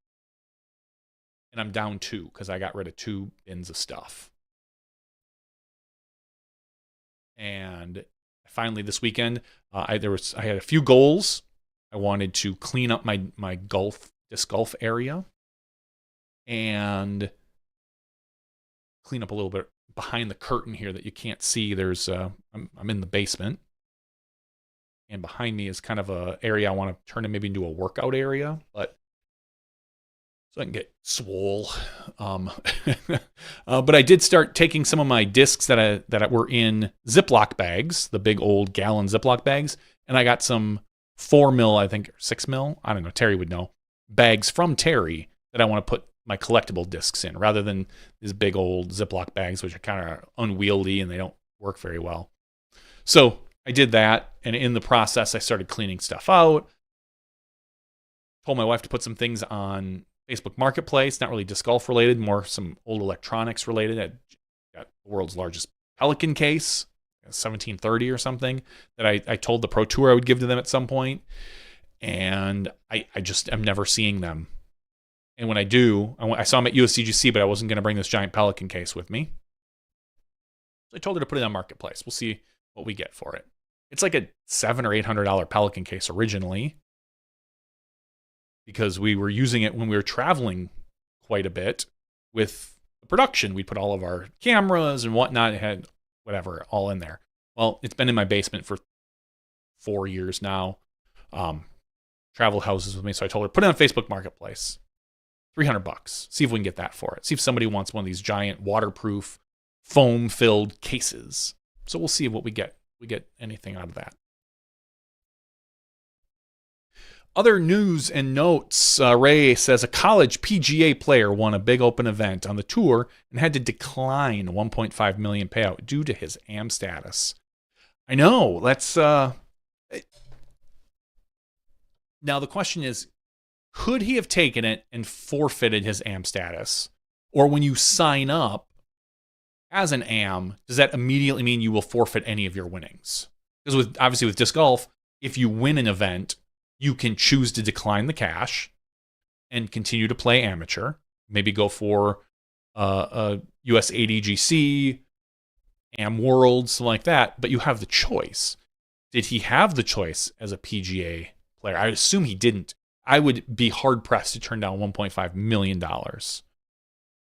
And I'm down 2 because I got rid of 2 bins of stuff. And finally this weekend, I had a few goals. I wanted to clean up my disc golf area and clean up a little bit behind the curtain here that you can't see. I'm in the basement, and behind me is kind of a area I want to turn it maybe into a workout area, but so I can get swole. But I did start taking some of my discs that were in Ziploc bags, the big old gallon Ziploc bags, and I got some 4 mil, I think, or 6 mil, I don't know, Terry would know, bags from Terry that I want to put my collectible discs in, rather than these big old Ziploc bags, which are kind of unwieldy and they don't work very well. So I did that, and in the process, I started cleaning stuff out. Told my wife to put some things on Facebook Marketplace, not really disc golf related, more some old electronics related. I got the world's largest Pelican case, 1730 or something, that I told the Pro Tour I would give to them at some point. And I just am never seeing them. And when I do, I saw them at USCGC, but I wasn't going to bring this giant Pelican case with me. So I told her to put it on Marketplace. We'll see what we get for it. It's like a $700 or $800 Pelican case originally, because we were using it when we were traveling quite a bit with the production. We'd put all of our cameras and whatnot. It had whatever all in there. Well, it's been in my basement for 4 years now. Travel houses with me. So I told her, put it on Facebook Marketplace. $300. See if we can get that for it. See if somebody wants one of these giant waterproof foam-filled cases. So we'll see what we get. We get anything out of that. Other news and notes. Ray says a college PGA player won a big open event on the tour and had to decline $1.5 million payout due to his AM status. I know. That's now the question is, could he have taken it and forfeited his AM status? Or when you sign up as an AM, does that immediately mean you will forfeit any of your winnings? Because obviously with disc golf, if you win an event, You can choose to decline the cash and continue to play amateur. Maybe go for a US ADGC, Am World, something like that. But you have the choice. Did he have the choice as a PGA player? I assume he didn't. I would be hard pressed to turn down $1.5 million.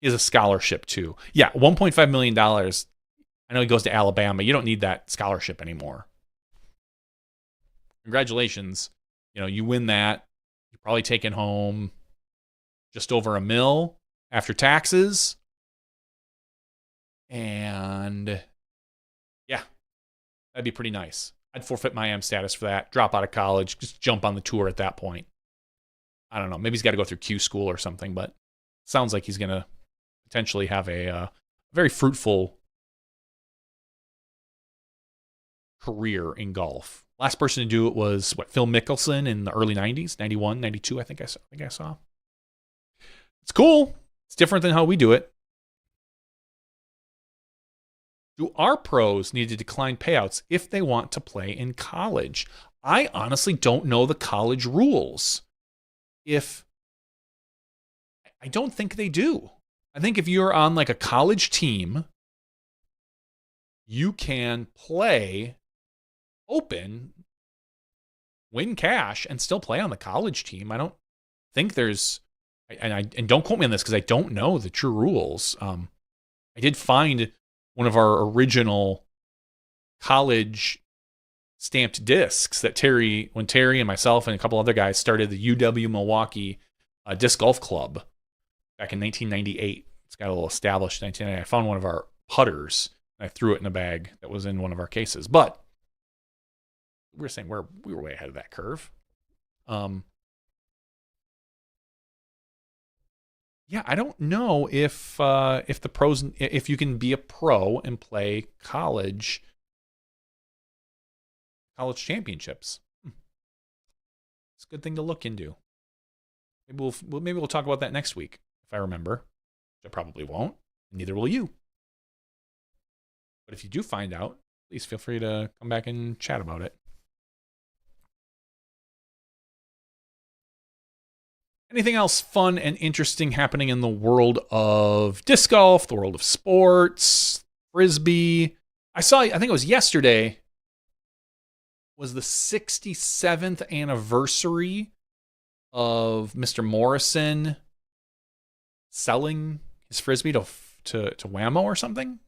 Is a scholarship too. Yeah, $1.5 million. I know he goes to Alabama. You don't need that scholarship anymore. Congratulations. You win that. You're probably taking home just over $1 million after taxes. And yeah, that'd be pretty nice. I'd forfeit my AM status for that, drop out of college, just jump on the tour at that point. I don't know. Maybe he's got to go through Q school or something, but sounds like he's going to potentially have a very fruitful career in golf. Last person to do it was, Phil Mickelson in the early 90s, 91, 92, I think I saw. It's cool. It's different than how we do it. Do our pros need to decline payouts if they want to play in college? I honestly don't know the college rules. I don't think they do. I think if you're on like a college team, you can play open, win cash, and still play on the college team. I don't think there's, and don't quote me on this because I don't know the true rules. I did find one of our original college stamped discs that when Terry and myself and a couple other guys started the UW Milwaukee Disc Golf Club back in 1998. It's got a little established 1998. I found one of our putters and I threw it in a bag that was in one of our cases. But we were saying we were way ahead of that curve. Yeah, I don't know if the pros, if you can be a pro and play college championships. It's a good thing to look into. Maybe we'll talk about that next week if I remember. I probably won't. Neither will you. But if you do find out, please feel free to come back and chat about it. Anything else fun and interesting happening in the world of disc golf, the world of sports, frisbee? I think it was yesterday, was the 67th anniversary of Mr. Morrison selling his frisbee to Whammo or something.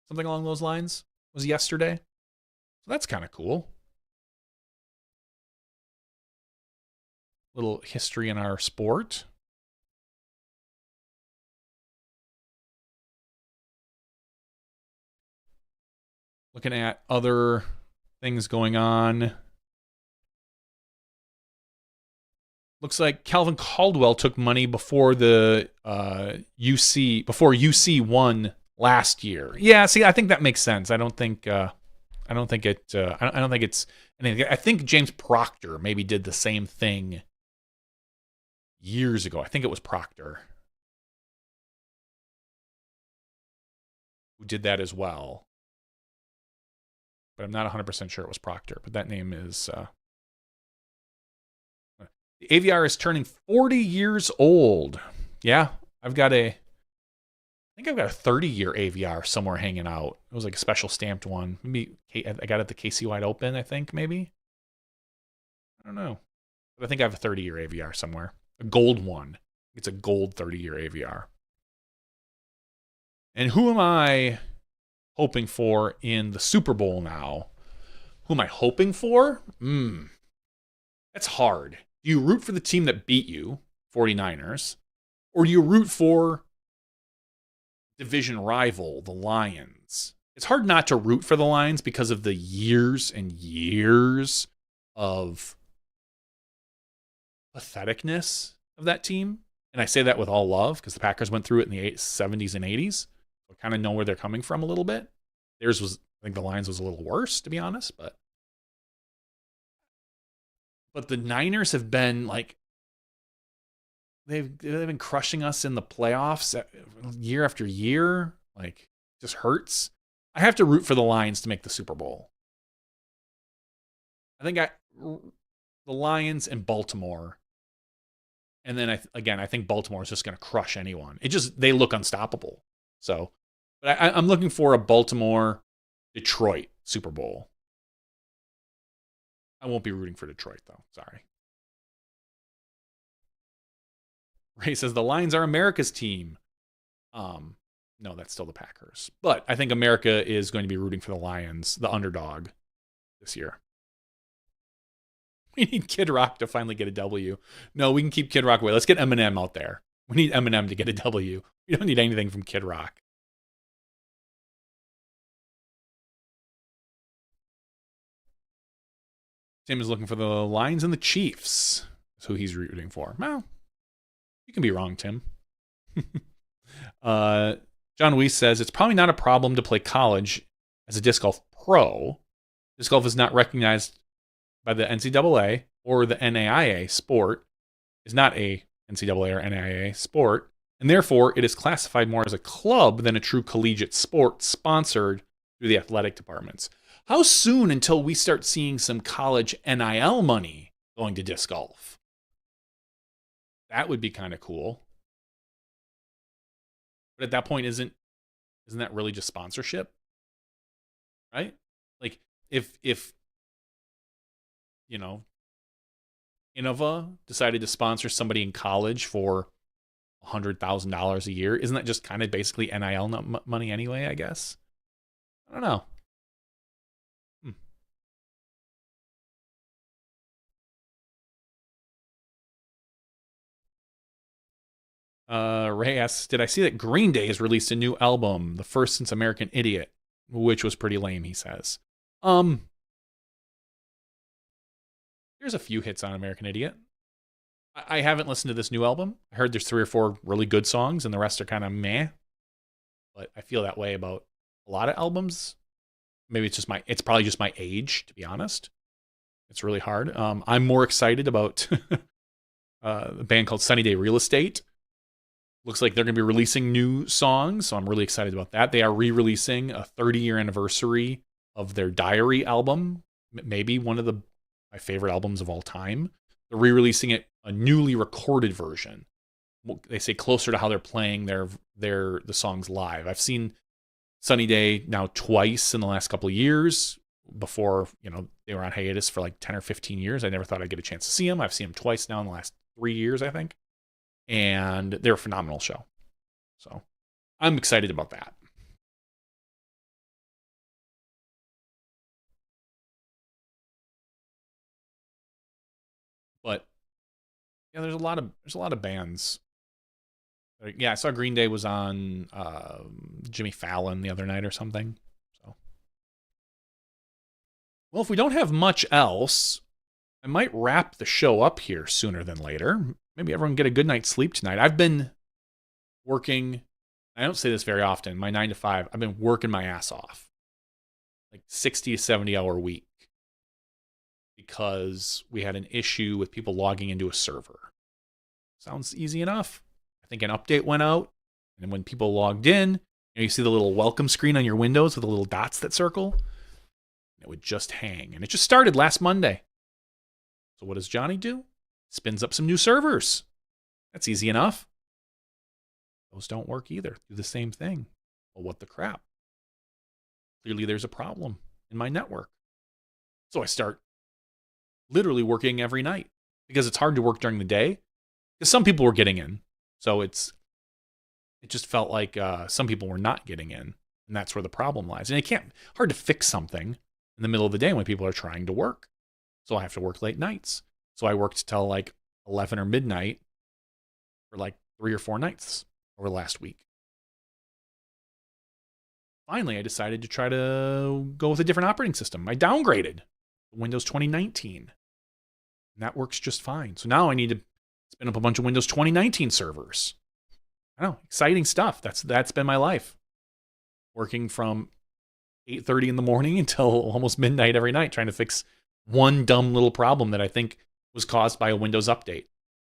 Something along those lines was yesterday. So that's kind of cool. Little history in our sport. Looking at other things going on. Looks like Calvin Caldwell took money before the UC won last year. Yeah, see, I think that makes sense. I don't think it's anything. I think James Proctor maybe did the same thing years ago. I think it was Proctor who did that as well. But I'm not 100% sure it was Proctor. But that name is... The AVR is turning 40 years old. Yeah, I've got a 30-year AVR somewhere hanging out. It was like a special stamped one. Maybe I got it at the KC Wide Open, I think, maybe. I don't know. But I think I have a 30-year AVR somewhere. A gold one. It's a gold 30-year AVR. And who am I hoping for in the Super Bowl now? Who am I hoping for? That's hard. Do you root for the team that beat you, 49ers? Or do you root for division rival, the Lions? It's hard not to root for the Lions because of the years and years of patheticness of that team. And I say that with all love because the Packers went through it in the 70s and 80s. I kind of know where they're coming from a little bit. I think the Lions was a little worse, to be honest, but the Niners have been like, they've been crushing us in the playoffs year after year. Like, it just hurts. I have to root for the Lions to make the Super Bowl. I think the Lions and Baltimore. And then I think Baltimore is just going to crush anyone. They look unstoppable. So, but I'm looking for a Baltimore Detroit Super Bowl. I won't be rooting for Detroit though. Sorry. Ray says the Lions are America's team. No, that's still the Packers. But I think America is going to be rooting for the Lions, the underdog, this year. We need Kid Rock to finally get a W. No, we can keep Kid Rock away. Let's get Eminem out there. We need Eminem to get a W. We don't need anything from Kid Rock. Tim is looking for the Lions and the Chiefs. That's who he's rooting for. Well, you can be wrong, Tim. John Weiss says, it's probably not a problem to play college as a disc golf pro. Disc golf is not recognized by the NCAA or the NAIA sport, is not a NCAA or NAIA sport, and therefore it is classified more as a club than a true collegiate sport sponsored through the athletic departments. How soon until we start seeing some college NIL money going to disc golf? That would be kind of cool. But at that point, isn't that really just sponsorship? Right? Like if you know, Innova decided to sponsor somebody in college for $100,000 a year, isn't that just kind of basically NIL money anyway, I guess? I don't know. Ray asks, did I see that Green Day has released a new album, the first since American Idiot, which was pretty lame, he says. There's a few hits on American Idiot. I haven't listened to this new album. I heard there's 3 or 4 really good songs, and the rest are kind of meh. But I feel that way about a lot of albums. Maybe it's probably just my age, to be honest. It's really hard. I'm more excited about a band called Sunny Day Real Estate. Looks like they're going to be releasing new songs, so I'm really excited about that. They are re-releasing a 30-year anniversary of their Diary album, maybe one of my favorite albums of all time. They're re-releasing it, a newly recorded version. They say closer to how they're playing the songs live. I've seen Sunny Day now twice in the last couple of years. Before, they were on hiatus for like 10 or 15 years. I never thought I'd get a chance to see them. I've seen them twice now in the last 3 years, I think. And they're a phenomenal show. So I'm excited about that. But yeah, there's a lot of bands. Yeah, I saw Green Day was on Jimmy Fallon the other night or something. So, well, if we don't have much else, I might wrap the show up here sooner than later. Maybe everyone get a good night's sleep tonight. I've been working, I don't say this very often, my 9 to 5, I've been working my ass off. Like 60 to 70 hour week. Because we had an issue with people logging into a server. Sounds easy enough. I think an update went out. And when people logged in, you see the little welcome screen on your Windows with the little dots that circle. It would just hang. And it just started last Monday. So what does Johnny do? Spins up some new servers. That's easy enough. Those don't work either. Do the same thing. Well, what the crap? Clearly there's a problem in my network. So I start literally working every night because it's hard to work during the day because some people were getting in. So it just felt like some people were not getting in, and that's where the problem lies. And hard to fix something in the middle of the day when people are trying to work. So I have to work late nights. So I worked till like 11 or midnight for like 3 or 4 nights over the last week. Finally, I decided to try to go with a different operating system. I downgraded to Windows 2019. And that works just fine. So now I need to spin up a bunch of Windows 2019 servers. I know, exciting stuff. That's been my life. Working from 8:30 in the morning until almost midnight every night trying to fix one dumb little problem that I think was caused by a Windows update.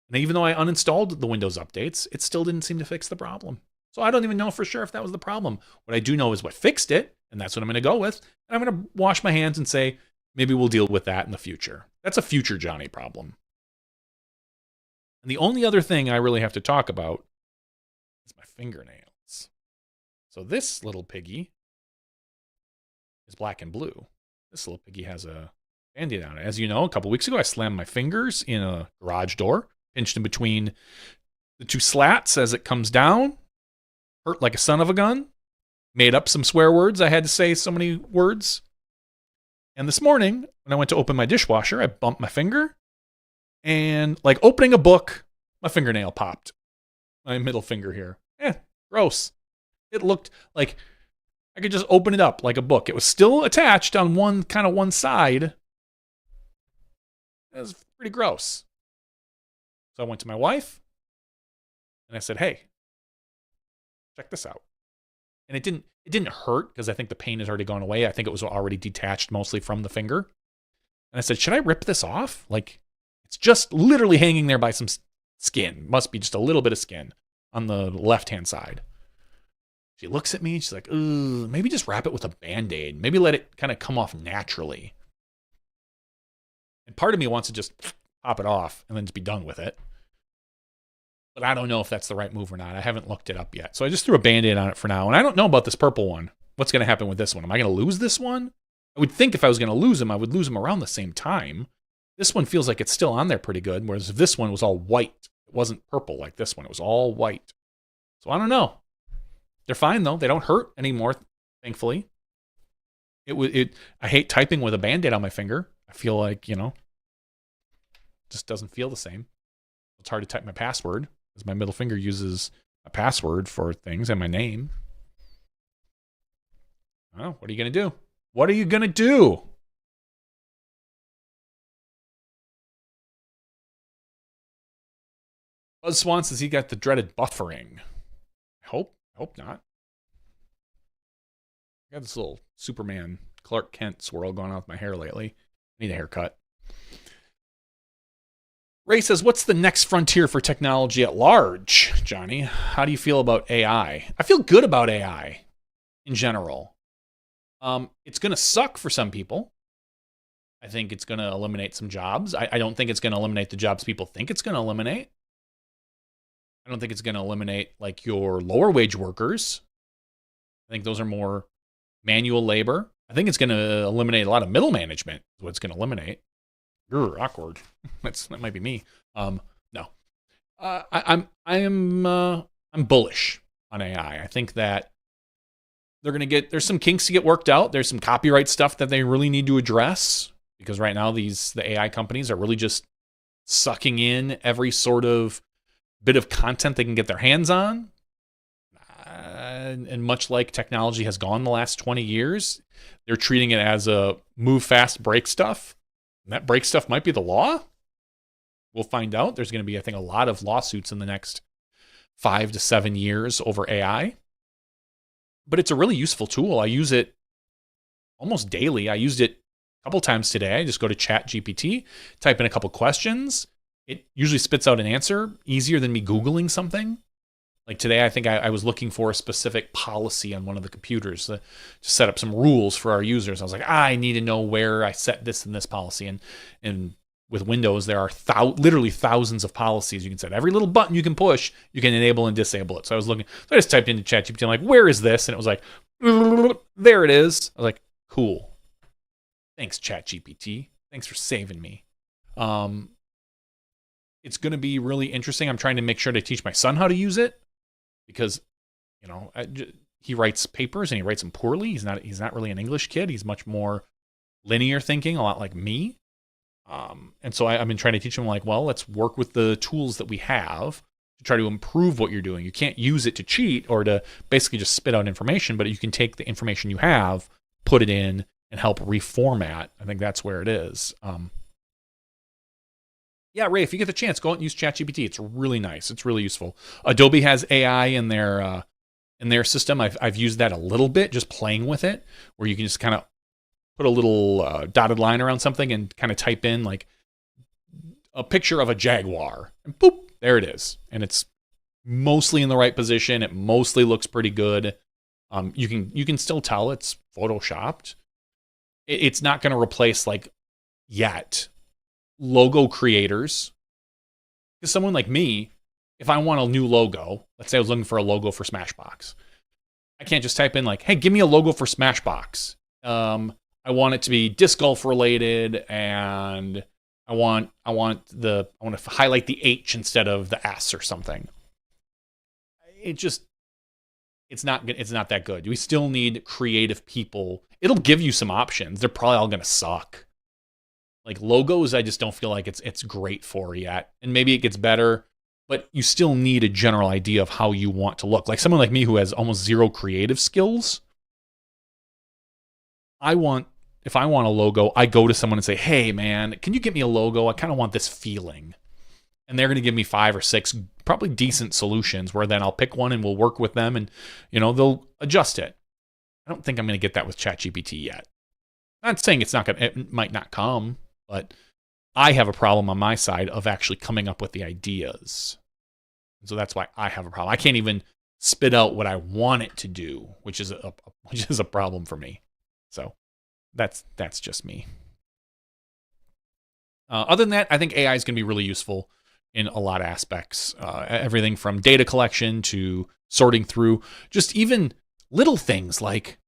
And even though I uninstalled the Windows updates, it still didn't seem to fix the problem. So I don't even know for sure if that was the problem. What I do know is what fixed it, and that's what I'm going to go with. And I'm going to wash my hands and say, maybe we'll deal with that in the future. That's a future Johnny problem. And the only other thing I really have to talk about is my fingernails. So this little piggy is black and blue. This little piggy has a Band-Aid on it. As you know, a couple weeks ago, I slammed my fingers in a garage door, pinched in between the two slats as it comes down, hurt like a son of a gun, made up some swear words. I had to say so many words. And this morning, when I went to open my dishwasher, I bumped my finger, and like opening a book, my fingernail popped. My middle finger here. Gross. It looked like I could just open it up like a book. It was still attached on one side. It was pretty gross. So I went to my wife and I said, "Hey, check this out." And it didn't hurt because I think the pain has already gone away. I think it was already detached mostly from the finger. And I said, "Should I rip this off? Like, it's just literally hanging there by some skin. Must be just a little bit of skin on the left-hand side." She looks at me and she's like, "Ugh, maybe just wrap it with a Band-Aid. Maybe let it kind of come off naturally." And part of me wants to just pop it off and then just be done with it. But I don't know if that's the right move or not. I haven't looked it up yet. So I just threw a Band-Aid on it for now. And I don't know about this purple one. What's going to happen with this one? Am I going to lose this one? I would think if I was going to lose them, I would lose them around the same time. This one feels like it's still on there pretty good, whereas this one was all white. It wasn't purple like this one. It was all white. So I don't know. They're fine, though. They don't hurt anymore, thankfully. I hate typing with a Band-Aid on my finger. I feel like, just doesn't feel the same. It's hard to type my password because my middle finger uses a password for things and my name. Oh, what are you going to do? What are you going to do? Buzz Swan says he got the dreaded buffering. I hope not. I got this little Superman Clark Kent swirl going on with my hair lately. Need a haircut. Ray says, "What's the next frontier for technology at large, Johnny? How do you feel about AI?" I feel good about AI in general. It's going to suck for some people. I think it's going to eliminate some jobs. I don't think it's going to eliminate the jobs people think it's going to eliminate. I don't think it's going to eliminate like your lower wage workers. I think those are more manual labor. I think it's going to eliminate a lot of middle management. Is what it's going to eliminate. Awkward. That might be me. No. I'm bullish on AI. I think that there's some kinks to get worked out. There's some copyright stuff that they really need to address because right now the AI companies are really just sucking in every sort of bit of content they can get their hands on. And much like technology has gone the last 20 years, they're treating it as a move fast, break stuff. And that break stuff might be the law. We'll find out. There's going to be, I think, a lot of lawsuits in the next 5 to 7 years over AI. But it's a really useful tool. I use it almost daily. I used it a couple times today. I just go to ChatGPT, type in a couple questions. It usually spits out an answer easier than me Googling something. Like today, I think I was looking for a specific policy on one of the computers to set up some rules for our users. I was like, I need to know where I set this and this policy. And with Windows, there are literally thousands of policies you can set. Every little button you can push, you can enable and disable it. So I was looking, so I just typed into ChatGPT, I'm like, where is this? And it was like, there it is. I was like, cool. Thanks, ChatGPT. Thanks for saving me. It's going to be really interesting. I'm trying to make sure to teach my son how to use it. Because, he writes papers and he writes them poorly. He's not really an English kid. He's much more linear thinking, a lot like me. And so I've been trying to teach him like, well, let's work with the tools that we have to try to improve what you're doing. You can't use it to cheat or to basically just spit out information, but you can take the information you have, put it in, and help reformat. I think that's where it is. Yeah, Ray, if you get the chance, go out and use ChatGPT. It's really nice. It's really useful. Adobe has AI in their system. I've used that a little bit, just playing with it, where you can just kind of put a little dotted line around something and kind of type in like a picture of a jaguar, and boop, there it is. And it's mostly in the right position. It mostly looks pretty good. You can still tell it's photoshopped. it's not going to replace, like, yet, logo creators. Because someone like me, if I want a new logo, let's say I was looking for a logo for Smashbox, I can't just type in like, "Hey, give me a logo for Smashbox. I want it to be disc golf related, and I want to highlight the H instead of the S or something." It's not that good. We still need creative people. It'll give you some options. They're probably all going to suck. Like logos, I just don't feel like it's great for yet. And maybe it gets better, but you still need a general idea of how you want to look. Like someone like me who has almost zero creative skills, if I want a logo, I go to someone and say, "Hey man, can you get me a logo? I kind of want this feeling." And they're going to give me 5 or 6 probably decent solutions where then I'll pick one and we'll work with them and, they'll adjust it. I don't think I'm going to get that with ChatGPT yet. I'm not saying it might not come, but I have a problem on my side of actually coming up with the ideas. So that's why I have a problem. I can't even spit out what I want it to do, which is a problem for me. So that's just me. Other than that, I think AI is going to be really useful in a lot of aspects. Everything from data collection to sorting through, just even little things like,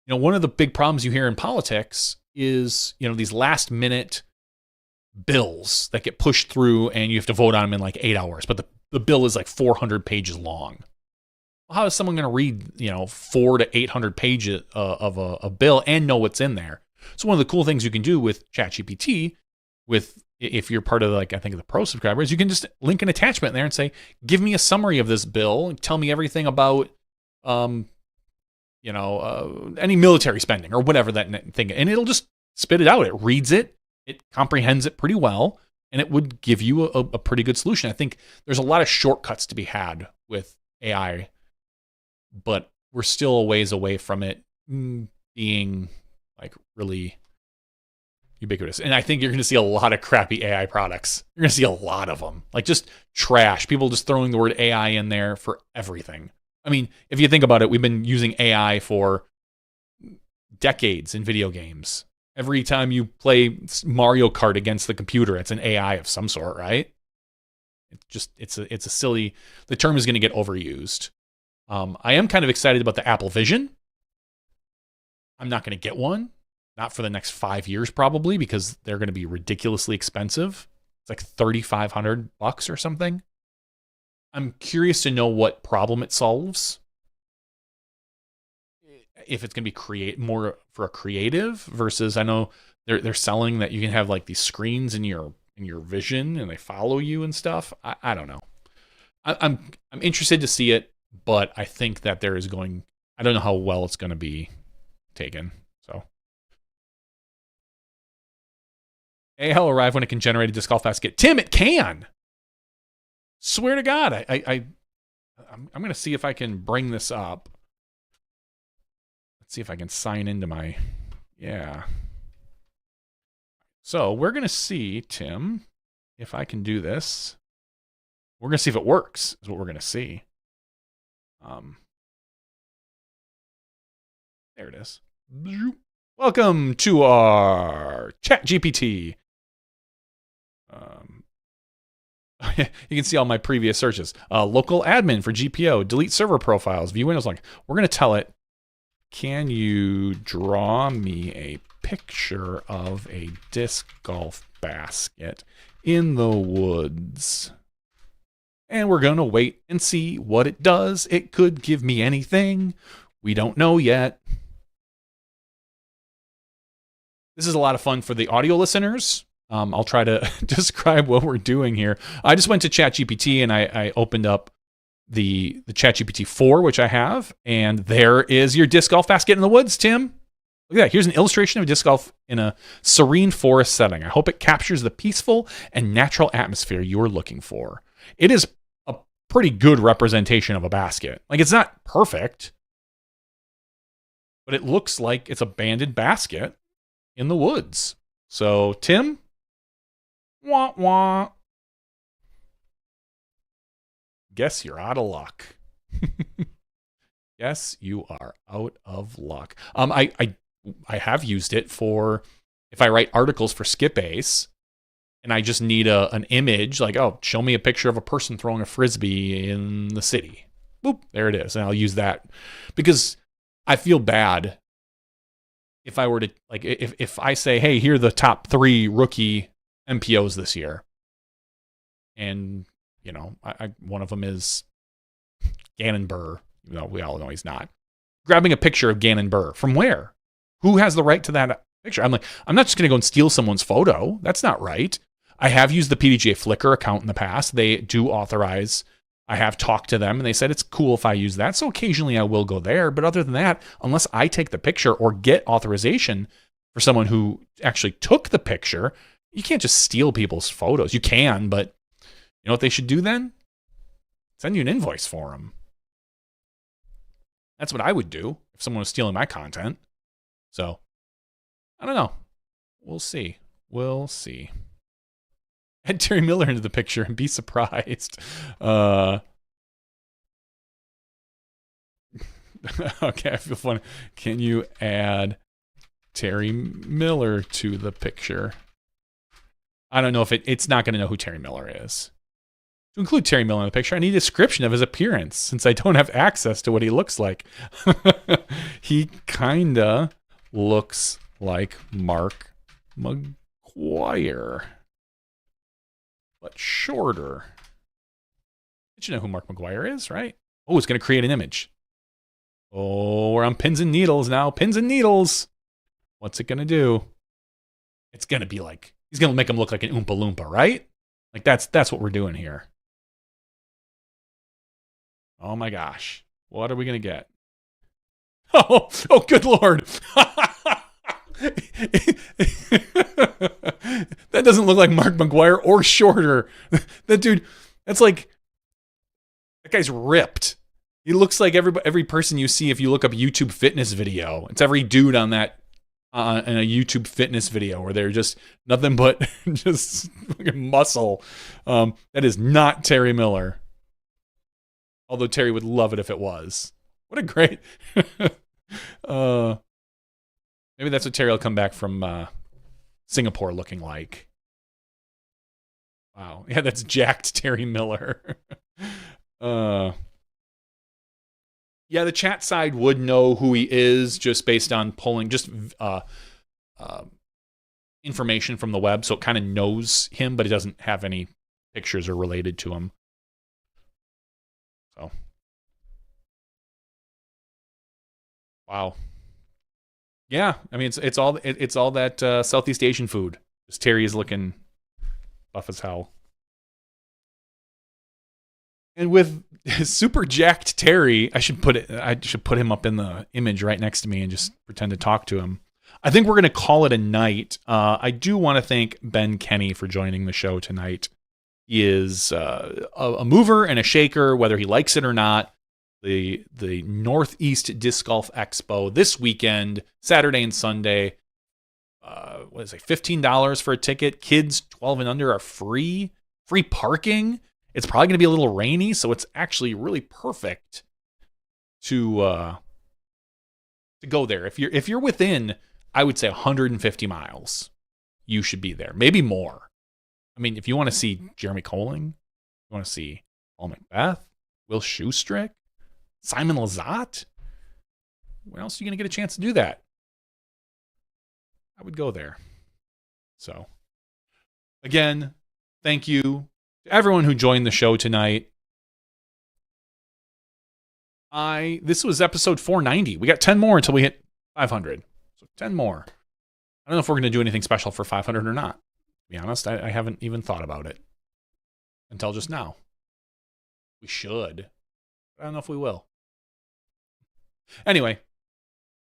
one of the big problems you hear in politics is, these last minute bills that get pushed through and you have to vote on them in like 8 hours, but the bill is like 400 pages long. How is someone going to read, 400 to 800 pages of a bill and know what's in there? So one of the cool things you can do with ChatGPT, if you're part of I think the pro subscribers, you can just link an attachment in there and say, "Give me a summary of this bill and tell me everything about, any military spending or whatever that thing," and it'll just spit it out. It reads it, it comprehends it pretty well, and it would give you a pretty good solution. I think there's a lot of shortcuts to be had with AI, but we're still a ways away from it being like really ubiquitous. And I think you're going to see a lot of crappy AI products. You're going to see a lot of them, like just trash. People just throwing the word AI in there for everything. I mean, if you think about it, we've been using AI for decades in video games. Every time you play Mario Kart against the computer, it's an AI of some sort, right? It's a silly. The term is going to get overused. I am kind of excited about the Apple Vision. I'm not going to get one. Not for the next 5 years, probably, because they're going to be ridiculously expensive. It's like $3,500 or something. I'm curious to know what problem it solves. If it's going to be more for a creative versus, I know they're selling that you can have like these screens in your vision and they follow you and stuff. I don't know. I'm interested to see it, but I think that I don't know how well it's going to be taken. So. AI will arrive when it can generate a disc golf basket. Tim, it can. Swear to God, I'm going to see if I can bring this up. Let's see if I can sign into my, yeah. So we're going to see, Tim, if I can do this. We're going to see if it works, is what we're going to see. There it is. Welcome to our ChatGPT. You can see all my previous searches. Local admin for GPO, delete server profiles, view Windows log. We're going to tell it, "Can you draw me a picture of a disc golf basket in the woods?" And we're going to wait and see what it does. It could give me anything. We don't know yet. This is a lot of fun for the audio listeners. I'll try to describe what we're doing here. I just went to ChatGPT and I opened up the ChatGPT 4, which I have, and there is your disc golf basket in the woods, Tim. Look at that. Here's an illustration of disc golf in a serene forest setting. I hope it captures the peaceful and natural atmosphere you're looking for. It is a pretty good representation of a basket. Like, it's not perfect, but it looks like it's a banded basket in the woods. So, Tim, wah wah. Guess you're out of luck. Yes, you are out of luck. I I have used it for if I write articles for Skip Ace and I just need an image, like, oh, show me a picture of a person throwing a Frisbee in the city. Boop, there it is. And I'll use that because I feel bad if I were to, like, if I say, hey, here are the top 3 rookie MPOs this year. And, you know, one of them is Gannon Burr. You know, we all know he's not. Grabbing a picture of Gannon Burr. From where? Who has the right to that picture? I'm like, I'm not just going to go and steal someone's photo. That's not right. I have used the PDGA Flickr account in the past. They do authorize. I have talked to them, and they said it's cool if I use that. So occasionally I will go there. But other than that, unless I take the picture or get authorization for someone who actually took the picture, you can't just steal people's photos. You can, but you know what they should do then? Send you an invoice for them. That's what I would do if someone was stealing my content. So, I don't know. We'll see. We'll see. Add Terry Miller into the picture and be surprised. Okay, I feel funny. Can you add Terry Miller to the picture? I don't know if it's not going to know who Terry Miller is. To include Terry Miller in the picture, I need a description of his appearance since I don't have access to what he looks like. He kinda looks like Mark McGuire, but shorter. Did you know who Mark McGuire is, right? Oh, it's going to create an image. Oh, we're on pins and needles now. Pins and needles. What's it going to do? It's going to be like, he's going to make him look like an Oompa Loompa, right? Like that's what we're doing here. Oh my gosh. What are we going to get? Oh, good Lord. That doesn't look like Mark McGuire or shorter. That dude, that's like, that guy's ripped. He looks like every person you see if you look up YouTube fitness video. It's every dude on that in a YouTube fitness video where they're just nothing but just fucking muscle. That is not Terry Miller. Although Terry would love it if it was. What a great... maybe that's what Terry will come back from Singapore looking like. Wow. Yeah, that's jacked Terry Miller. Yeah, the chat side would know who he is just based on pulling just information from the web, so it kind of knows him, but it doesn't have any pictures or related to him. So, wow. Yeah, I mean it's all that Southeast Asian food. Just Terry is looking buff as hell. And with super jacked Terry, I should put him up in the image right next to me and just pretend to talk to him. I think we're going to call it a night. I do want to thank Ben Kenney for joining the show tonight. He is a mover and a shaker, whether he likes it or not. The Northeast Disc Golf Expo this weekend, Saturday and Sunday. What is it, $15 for a ticket? Kids 12 and under are free. Free parking. It's probably going to be a little rainy, so it's actually really perfect to go there. If you're within, I would say 150 miles, you should be there. Maybe more. I mean, if you want to see Jeremy Colling, you want to see Paul Macbeth, Will Shoestrick, Simon Lizotte, where else are you going to get a chance to do that? I would go there. So, again, thank you to everyone who joined the show tonight. This was episode 490. We got 10 more until we hit 500. So 10 more. I don't know if we're going to do anything special for 500 or not. To be honest, I haven't even thought about it until just now. We should. I don't know if we will. Anyway,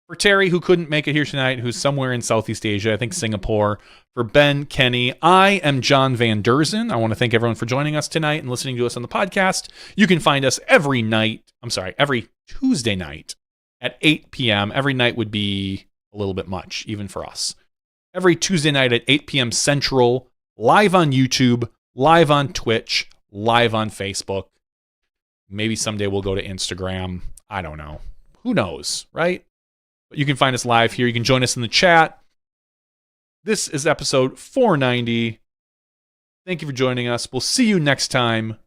for Terry, who couldn't make it here tonight, who's somewhere in Southeast Asia, I think Singapore. For Ben Kenney, I am John Van Derzen. I want to thank everyone for joining us tonight and listening to us on the podcast. You can find us every Tuesday night at 8 p.m. Every night would be a little bit much, even for us. Every Tuesday night at 8 p.m. Central, live on YouTube, live on Twitch, live on Facebook. Maybe someday we'll go to Instagram. I don't know. Who knows, right? But you can find us live here. You can join us in the chat. This is episode 490. Thank you for joining us. We'll see you next time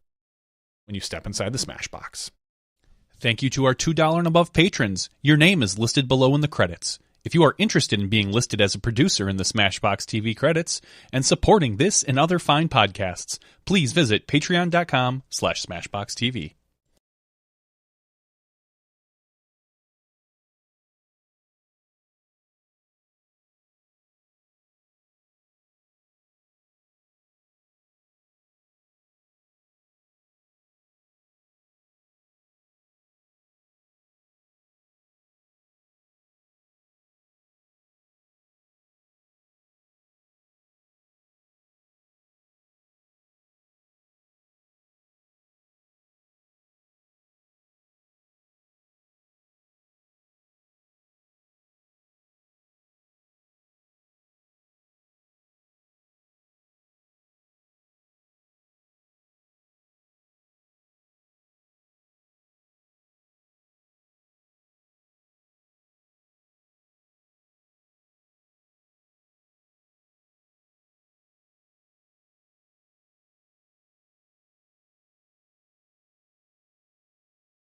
when you step inside the Smashbox. Thank you to our $2 and above patrons. Your name is listed below in the credits. If you are interested in being listed as a producer in the Smashbox TV credits and supporting this and other fine podcasts, please visit patreon.com/SmashBoxxTV.